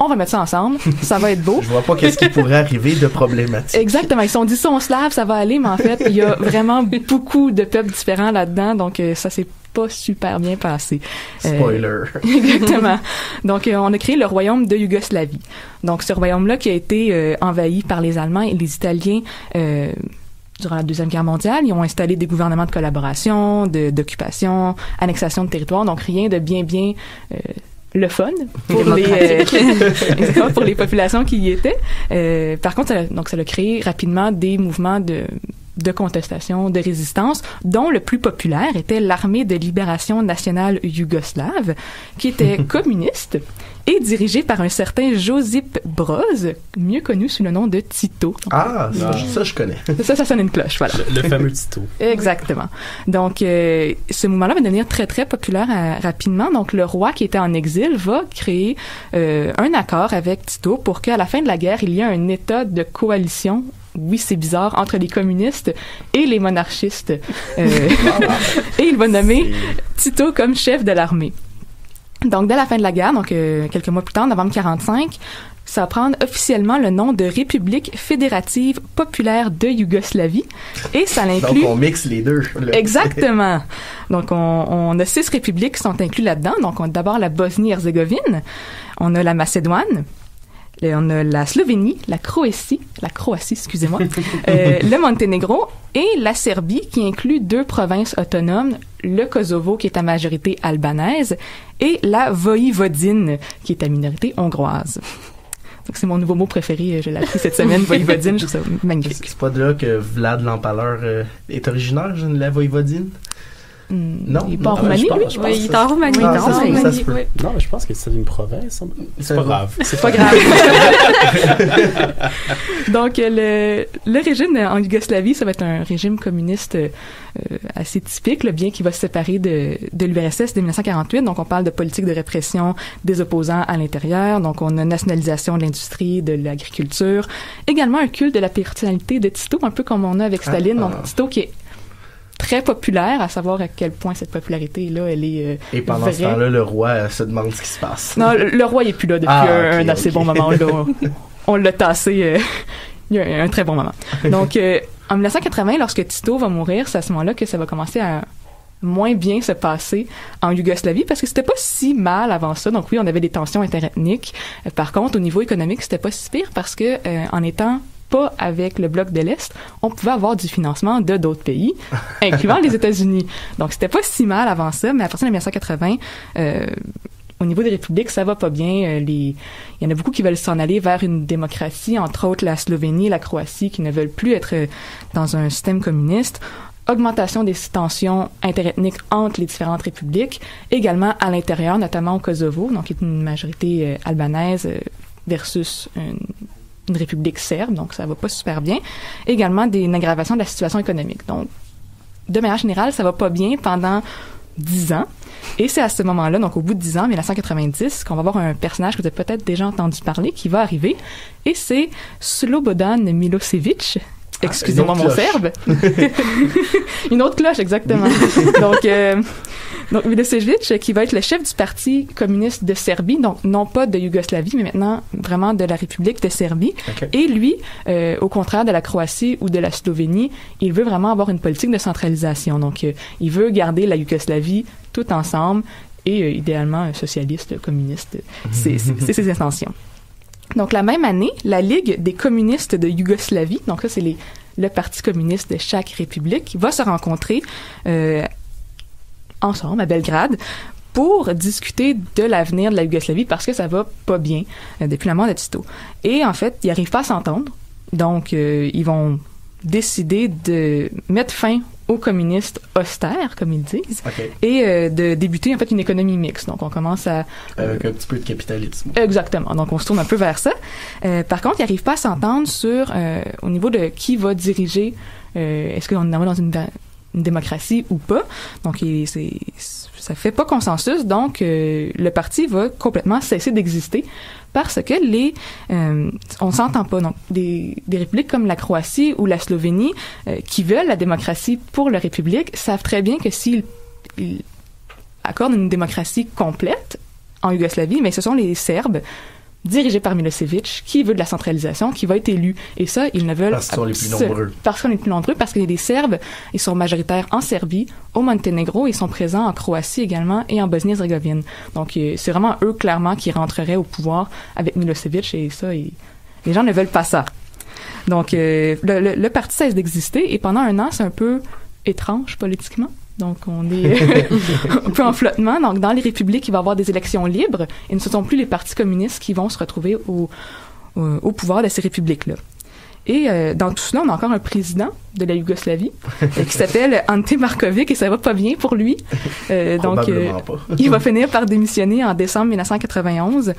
on va mettre ça ensemble, ça va être beau. Je vois pas qu'est-ce qui pourrait arriver de problématique. Exactement, ils se sont dit ça, on se lave, ça va aller, mais en fait, il y a vraiment beaucoup de peuples différents là-dedans, donc ça s'est pas super bien passé. Spoiler. Exactement. Donc, on a créé le royaume de Yougoslavie. Donc, ce royaume-là qui a été envahi par les Allemands et les Italiens durant la Deuxième Guerre mondiale. Ils ont installé des gouvernements de collaboration, d'occupation, annexation de territoire, donc rien de bien le fun pour exactement, pour les populations qui y étaient. Par contre, ça a créé rapidement des mouvements de contestation, de résistance, dont le plus populaire était l'Armée de libération nationale yougoslave, qui était communiste et dirigée par un certain Josip Broz, mieux connu sous le nom de Tito. Ça je connais. Ça sonne une cloche, voilà. Le fameux Tito. Exactement. Donc, ce mouvement-là va devenir très, très populaire rapidement. Donc, le roi qui était en exil va créer un accord avec Tito pour qu'à la fin de la guerre, il y ait un état de coalition. Oui, c'est bizarre, entre les communistes et les monarchistes. Et il va nommer Tito comme chef de l'armée. Donc, dès la fin de la guerre, donc quelques mois plus tard, novembre 1945, ça va prendre officiellement le nom de République fédérative populaire de Yougoslavie. Et ça l'inclut... Donc, on mixe les deux. Exactement. Donc, on a 6 républiques qui sont incluses là-dedans. Donc, on a d'abord la Bosnie-Herzégovine, on a la Macédoine, on a la Slovénie, la Croatie, excusez-moi, le Monténégro et la Serbie qui inclut 2 provinces autonomes, le Kosovo qui est à majorité albanaise et la Voïvodine qui est à minorité hongroise. Donc c'est mon nouveau mot préféré, je l'ai appris cette semaine, Voïvodine, je trouve ça magnifique. C'est pas de là que Vlad l'Empaleur est originaire, de la Voïvodine? Non, il est pas en Roumanie, lui? Oui, il est en Roumanie. Ça se peut. Non, mais je pense que c'est une province. C'est pas grave. C'est pas grave. Donc, le régime en Yougoslavie, ça va être un régime communiste assez typique, bien qu'il va se séparer de l'URSS dès 1948. Donc, on parle de politique de répression des opposants à l'intérieur. Donc, on a nationalisation de l'industrie, de l'agriculture. Également un culte de la personnalité de Tito, un peu comme on a avec Staline. Donc, Tito qui est très populaire, à savoir à quel point cette popularité-là, elle est Et pendant vraie. ce temps-là, le roi se demande ce qui se passe. Non, le roi, il est plus là depuis un assez bon moment. Là. on l'a tassé il y a un très bon moment. Donc, en 1980, lorsque Tito va mourir, c'est à ce moment-là que ça va commencer à moins bien se passer en Yougoslavie parce que c'était pas si mal avant ça. Donc oui, on avait des tensions interethniques. Par contre, au niveau économique, c'était pas si pire parce que en étant pas avec le bloc de l'Est, on pouvait avoir du financement de d'autres pays, incluant les États-Unis. Donc c'était pas si mal avant ça, mais à partir de 1980, au niveau des républiques, ça va pas bien. Il y en a beaucoup qui veulent s'en aller vers une démocratie, entre autres la Slovénie, la Croatie, qui ne veulent plus être dans un système communiste. Augmentation des tensions interethniques entre les différentes républiques, également à l'intérieur, notamment au Kosovo, donc qui est une majorité albanaise versus une république serbe, donc ça va pas super bien. Également une aggravation de la situation économique. Donc, de manière générale, ça va pas bien pendant 10 ans. Et c'est à ce moment-là, donc au bout de 10 ans, 1990, qu'on va avoir un personnage que vous avez peut-être déjà entendu parler, qui va arriver, et c'est Slobodan Milosevic. Excusez-moi mon serbe. Une autre cloche, exactement. Donc Milosevic, qui va être le chef du Parti communiste de Serbie, donc non pas de Yougoslavie, mais maintenant vraiment de la République de Serbie. Okay. Et lui, au contraire de la Croatie ou de la Slovénie, il veut vraiment avoir une politique de centralisation. Donc, il veut garder la Yougoslavie tout ensemble et idéalement socialiste, communiste. C'est ses intentions. Donc, la même année, la Ligue des communistes de Yougoslavie, donc ça, c'est le Parti communiste de chaque république, va se rencontrer ensemble à Belgrade pour discuter de l'avenir de la Yougoslavie parce que ça va pas bien depuis la mort de Tito. Et en fait, ils n'arrivent pas à s'entendre. Donc, ils vont décider de mettre fin aux communistes austères, comme ils disent, okay. Et de débuter en fait une économie mixte. Donc, on commence à... Avec un petit peu de capitalisme. Exactement. Donc, on se tourne un peu vers ça. Par contre, ils n'arrivent pas à s'entendre sur au niveau de qui va diriger. Est-ce qu'on est dans une démocratie ou pas. Donc, ça fait pas consensus. Donc, le parti va complètement cesser d'exister parce que on s'entend pas. Donc, des républiques comme la Croatie ou la Slovénie qui veulent la démocratie pour leur république savent très bien que s'ils accordent une démocratie complète en Yougoslavie, mais ce sont les Serbes dirigé par Milosevic, qui veut de la centralisation, qui va être élu. Et ça, ils ne veulent... Parce qu'ils sont les plus nombreux. Parce qu'on est plus nombreux, parce que les Serbes, ils sont majoritaires en Serbie, au Monténégro, ils sont présents en Croatie également, et en Bosnie-Herzégovine. Donc, c'est vraiment eux, clairement, qui rentreraient au pouvoir avec Milosevic, et ça, les gens ne veulent pas ça. Donc, le parti cesse d'exister, et pendant un an, c'est un peu étrange, politiquement. Donc, on est un peu en flottement. Donc, dans les républiques, il va y avoir des élections libres et ce ne sont plus les partis communistes qui vont se retrouver au pouvoir de ces républiques-là. Et dans tout cela, on a encore un président de la Yougoslavie qui s'appelle Ante Marković et ça va pas bien pour lui. Donc, il va finir par démissionner en décembre 1991,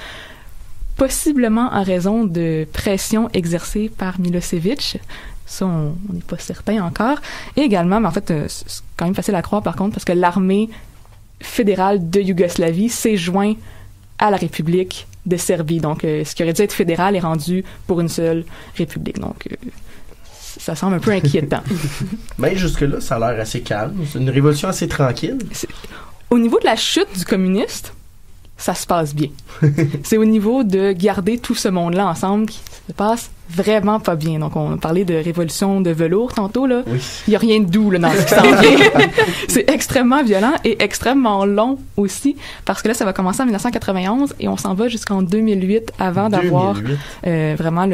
possiblement en raison de pression exercée par Milosevic. Ça, on n'est pas certain encore. Et également, mais en fait, c'est quand même facile à croire par contre, parce que l'armée fédérale de Yougoslavie s'est jointe à la République de Serbie. Donc, ce qui aurait dû être fédéral est rendu pour une seule république. Donc, ça semble un peu inquiétant. Mais jusque-là, ça a l'air assez calme. C'est une révolution assez tranquille. Au niveau de la chute du communiste, ça se passe bien. C'est au niveau de garder tout ce monde-là ensemble qui se passe vraiment pas bien. Donc, on parlait de révolution de velours tantôt, là. Oui. Il y a rien de doux, là, dans ce qui s'en vient. C'est extrêmement violent et extrêmement long aussi, parce que là, ça va commencer en 1991 et on s'en va jusqu'en 2008 avant d'avoir vraiment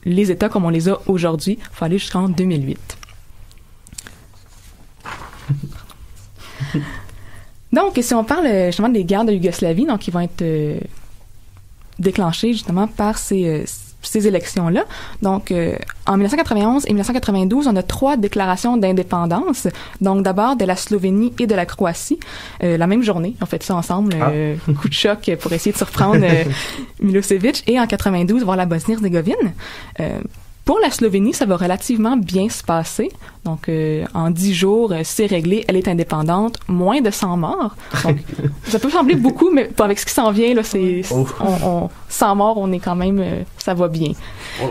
les États comme on les a aujourd'hui. Il faut aller jusqu'en 2008. Donc, si on parle justement des guerres de Yougoslavie, donc ils vont être déclenchés justement par ces élections-là. Donc, en 1991 et 1992, on a 3 déclarations d'indépendance. Donc, d'abord de la Slovénie et de la Croatie. La même journée, on fait ça ensemble. Coup de choc pour essayer de surprendre Milosevic. Et en 92, voir la Bosnie-Herzégovine. Pour la Slovénie, ça va relativement bien se passer. Donc, en 10 jours, c'est réglé, elle est indépendante, moins de 100 morts. Donc, ça peut sembler beaucoup, mais avec ce qui s'en vient, là, 100 morts, on est quand même, ça va bien.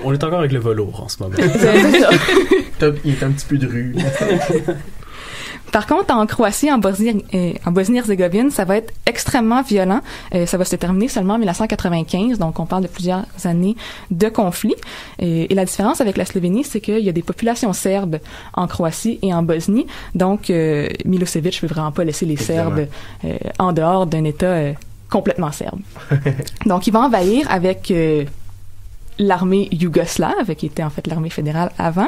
On est encore avec le velours en ce moment. C'est ça. Il est un petit peu de rue. Par contre, en Croatie, en Bosnie-Herzégovine, ça va être extrêmement violent. Ça va se terminer seulement en 1995, donc on parle de plusieurs années de conflit. Et la différence avec la Slovénie, c'est qu'il y a des populations serbes en Croatie et en Bosnie. Donc, Milosevic ne veut vraiment pas laisser les Serbes en dehors d'un État complètement serbe. Donc, il va envahir avec l'armée yougoslave, qui était en fait l'armée fédérale avant.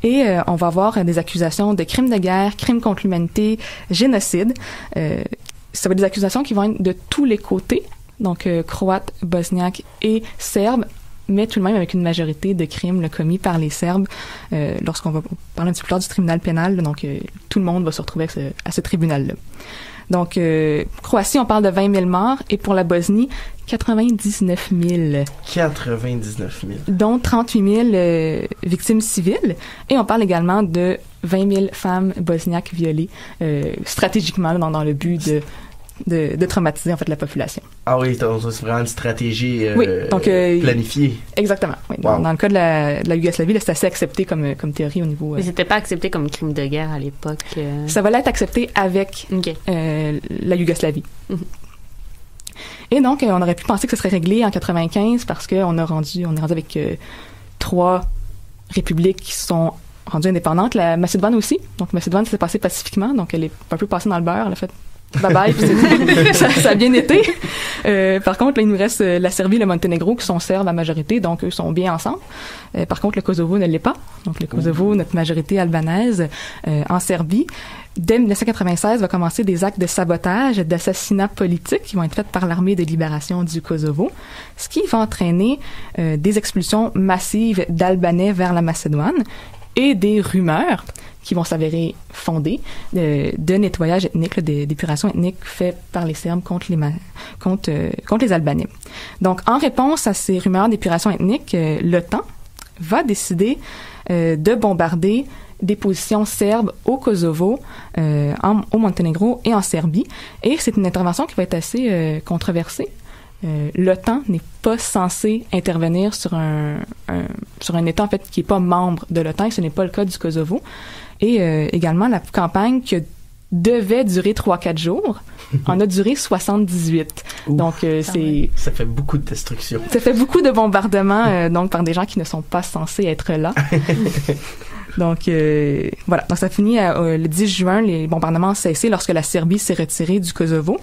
Et on va avoir des accusations de crimes de guerre, crimes contre l'humanité, génocide. Ça va être des accusations qui vont être de tous les côtés, donc croates, bosniaques et serbes, mais tout de même avec une majorité de crimes commis par les Serbes. Lorsqu'on va parler un petit peu plus tard du tribunal pénal, donc tout le monde va se retrouver à ce tribunal-là. Donc, Croatie, on parle de 20 000 morts, et pour la Bosnie, 99 000. 99 000. Dont 38 000 victimes civiles. Et on parle également de 20 000 femmes bosniaques violées, stratégiquement, dans le but de traumatiser, en fait, la population. Ah oui, c'est vraiment une stratégie planifiée. Exactement. Oui. Wow. Dans le cas de la Yougoslavie, là, c'est assez accepté comme théorie au niveau... Mais c'était pas accepté comme crime de guerre à l'époque. Ça va l'être accepté avec la Yougoslavie. Mm-hmm. Et donc, on aurait pu penser que ce serait réglé en 95 parce qu'on est rendu avec 3 républiques qui sont rendues indépendantes. La Macédoine aussi. Donc, Macédoine s'est passée pacifiquement. Donc, elle est un peu passée dans le beurre. Elle a fait bye-bye, puis ça a bien été. Par contre, là, il nous reste la Serbie et le Monténégro qui sont serbes à majorité, donc eux sont bien ensemble. Par contre, le Kosovo ne l'est pas. Donc, le Kosovo, notre majorité albanaise en Serbie. Dès 1996, va commencer des actes de sabotage, d'assassinat politique qui vont être faits par l'armée de libération du Kosovo, ce qui va entraîner des expulsions massives d'Albanais vers la Macédoine et des rumeurs qui vont s'avérer fondées de nettoyage ethnique, d'épuration ethnique fait par les Serbes contre les Albanais. Donc, en réponse à ces rumeurs d'épuration ethnique, l'OTAN va décider de bombarder des positions serbes au Kosovo, au Monténégro et en Serbie. Et c'est une intervention qui va être assez controversée. L'OTAN n'est pas censé intervenir sur un État en fait qui est pas membre de l'OTAN, et ce n'est pas le cas du Kosovo. Et également, la campagne qui devait durer 3-4 jours en a duré 78. Ouf, donc, ça fait beaucoup de destruction. Ça fait beaucoup de bombardements donc par des gens qui ne sont pas censés être là. Donc, voilà. Donc, ça finit le 10 juin, les bombardements ont cessé lorsque la Serbie s'est retirée du Kosovo.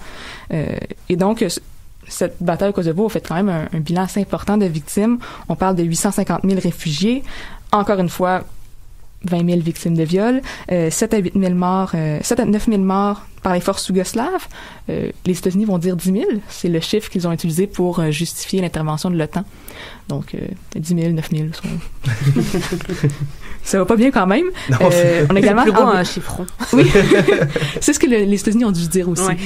Et donc, cette bataille au Kosovo a fait quand même un bilan assez important de victimes. On parle de 850 000 réfugiés. Encore une fois, 20 000 victimes de viol, 7 à 9 000 morts par les forces yougoslaves. Les États-Unis vont dire 10 000. C'est le chiffre qu'ils ont utilisé pour justifier l'intervention de l'OTAN. Donc, 10 000, 9 000. Ça va pas bien quand même. Non, on a également un chiffron. Oui, c'est ce que les États-Unis ont dû dire aussi. Ouais.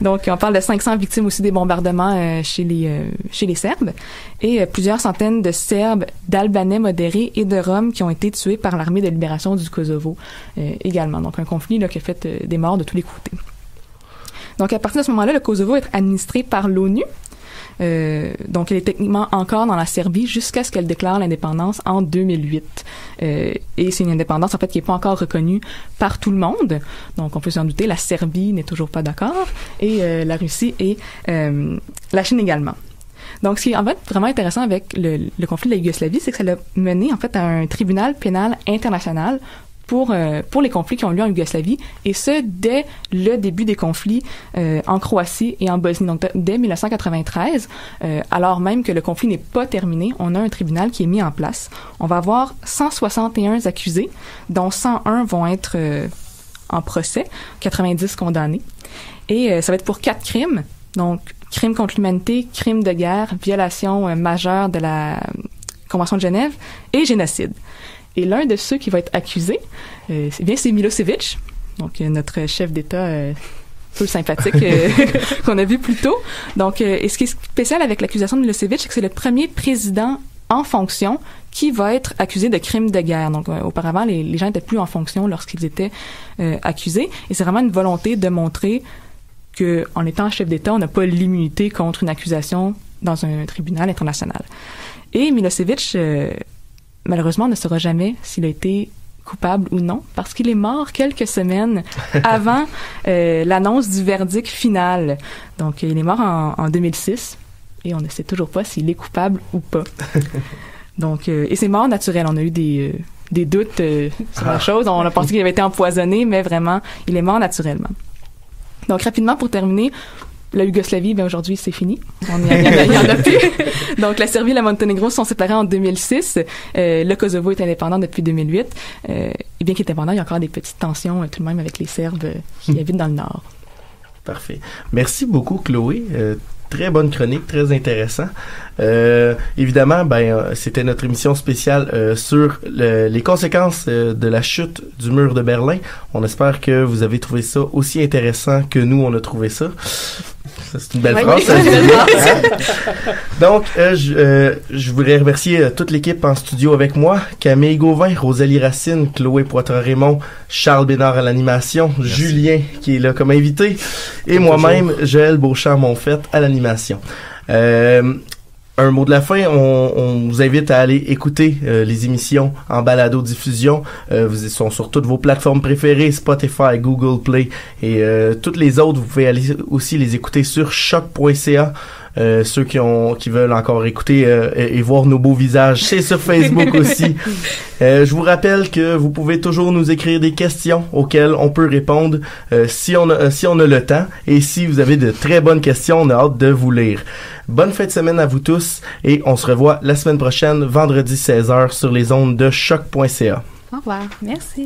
Donc, on parle de 500 victimes aussi des bombardements chez les Serbes et plusieurs centaines de Serbes, d'Albanais modérés et de Roms qui ont été tués par l'armée de libération du Kosovo également. Donc, un conflit là, qui a fait des morts de tous les côtés. Donc, à partir de ce moment-là, le Kosovo est administré par l'ONU. Donc, elle est techniquement encore dans la Serbie jusqu'à ce qu'elle déclare l'indépendance en 2008. Et c'est une indépendance, en fait, qui n'est pas encore reconnue par tout le monde. Donc, on peut s'en douter, la Serbie n'est toujours pas d'accord, et la Russie et la Chine également. Donc, ce qui est en fait vraiment intéressant avec le conflit de la Yougoslavie, c'est que ça l'a mené, en fait, à un tribunal pénal international pour les conflits qui ont lieu en Yougoslavie, et ce, dès le début des conflits en Croatie et en Bosnie. Donc, dès 1993, alors même que le conflit n'est pas terminé, on a un tribunal qui est mis en place. On va avoir 161 accusés, dont 101 vont être en procès, 90 condamnés. Et ça va être pour 4 crimes. Donc, crimes contre l'humanité, crimes de guerre, violation majeure de la Convention de Genève et génocide. Et l'un de ceux qui va être accusé, c'est Milosevic, donc notre chef d'État peu sympathique qu'on a vu plus tôt. Donc, et ce qui est spécial avec l'accusation de Milosevic, c'est que c'est le premier président en fonction qui va être accusé de crimes de guerre. Donc, auparavant, les gens n'étaient plus en fonction lorsqu'ils étaient accusés. Et c'est vraiment une volonté de montrer que, en étant chef d'État, on n'a pas l'immunité contre une accusation dans un tribunal international. Et Milosevic malheureusement, on ne saura jamais s'il a été coupable ou non, parce qu'il est mort quelques semaines avant l'annonce du verdict final. Donc, il est mort en 2006 et on ne sait toujours pas s'il est coupable ou pas. Donc, et c'est mort naturel. On a eu des doutes sur la chose. On a pensé qu'il avait été empoisonné, mais vraiment, il est mort naturellement. Donc, rapidement, pour terminer, la Yougoslavie, ben aujourd'hui, c'est fini. Il y en a plus. Donc, la Serbie et la Monténégro sont séparés en 2006. Le Kosovo est indépendant depuis 2008. Et bien qu'il est indépendant, il y a encore des petites tensions tout de même avec les Serbes qui habitent dans le Nord. Parfait. Merci beaucoup, Chloé. Très bonne chronique, très intéressant. Évidemment, c'était notre émission spéciale sur les conséquences de la chute du mur de Berlin. On espère que vous avez trouvé ça aussi intéressant que nous, on a trouvé ça. Ça, c'est une belle phrase. Ça, donc, je voudrais remercier toute l'équipe en studio avec moi. Camille Gauvin, Rosalie Racine, Chloé Poitras-Raymond, Charles Bénard à l'animation, Julien qui est là comme invité, et moi-même, Joël Beauchamp-Monfette à l'animation. Un mot de la fin, on vous invite à aller écouter les émissions en balado-diffusion. Vous sont sur toutes vos plateformes préférées, Spotify, Google Play et toutes les autres. Vous pouvez aller aussi les écouter sur choc.ca. Ceux qui veulent encore écouter et voir nos beaux visages, c'est sur Facebook aussi. Je vous rappelle que vous pouvez toujours nous écrire des questions auxquelles on peut répondre si on a le temps. Et si vous avez de très bonnes questions, on a hâte de vous lire. Bonne fin de semaine à vous tous et on se revoit la semaine prochaine, vendredi 16h sur les ondes de choc.ca. Au revoir. Merci.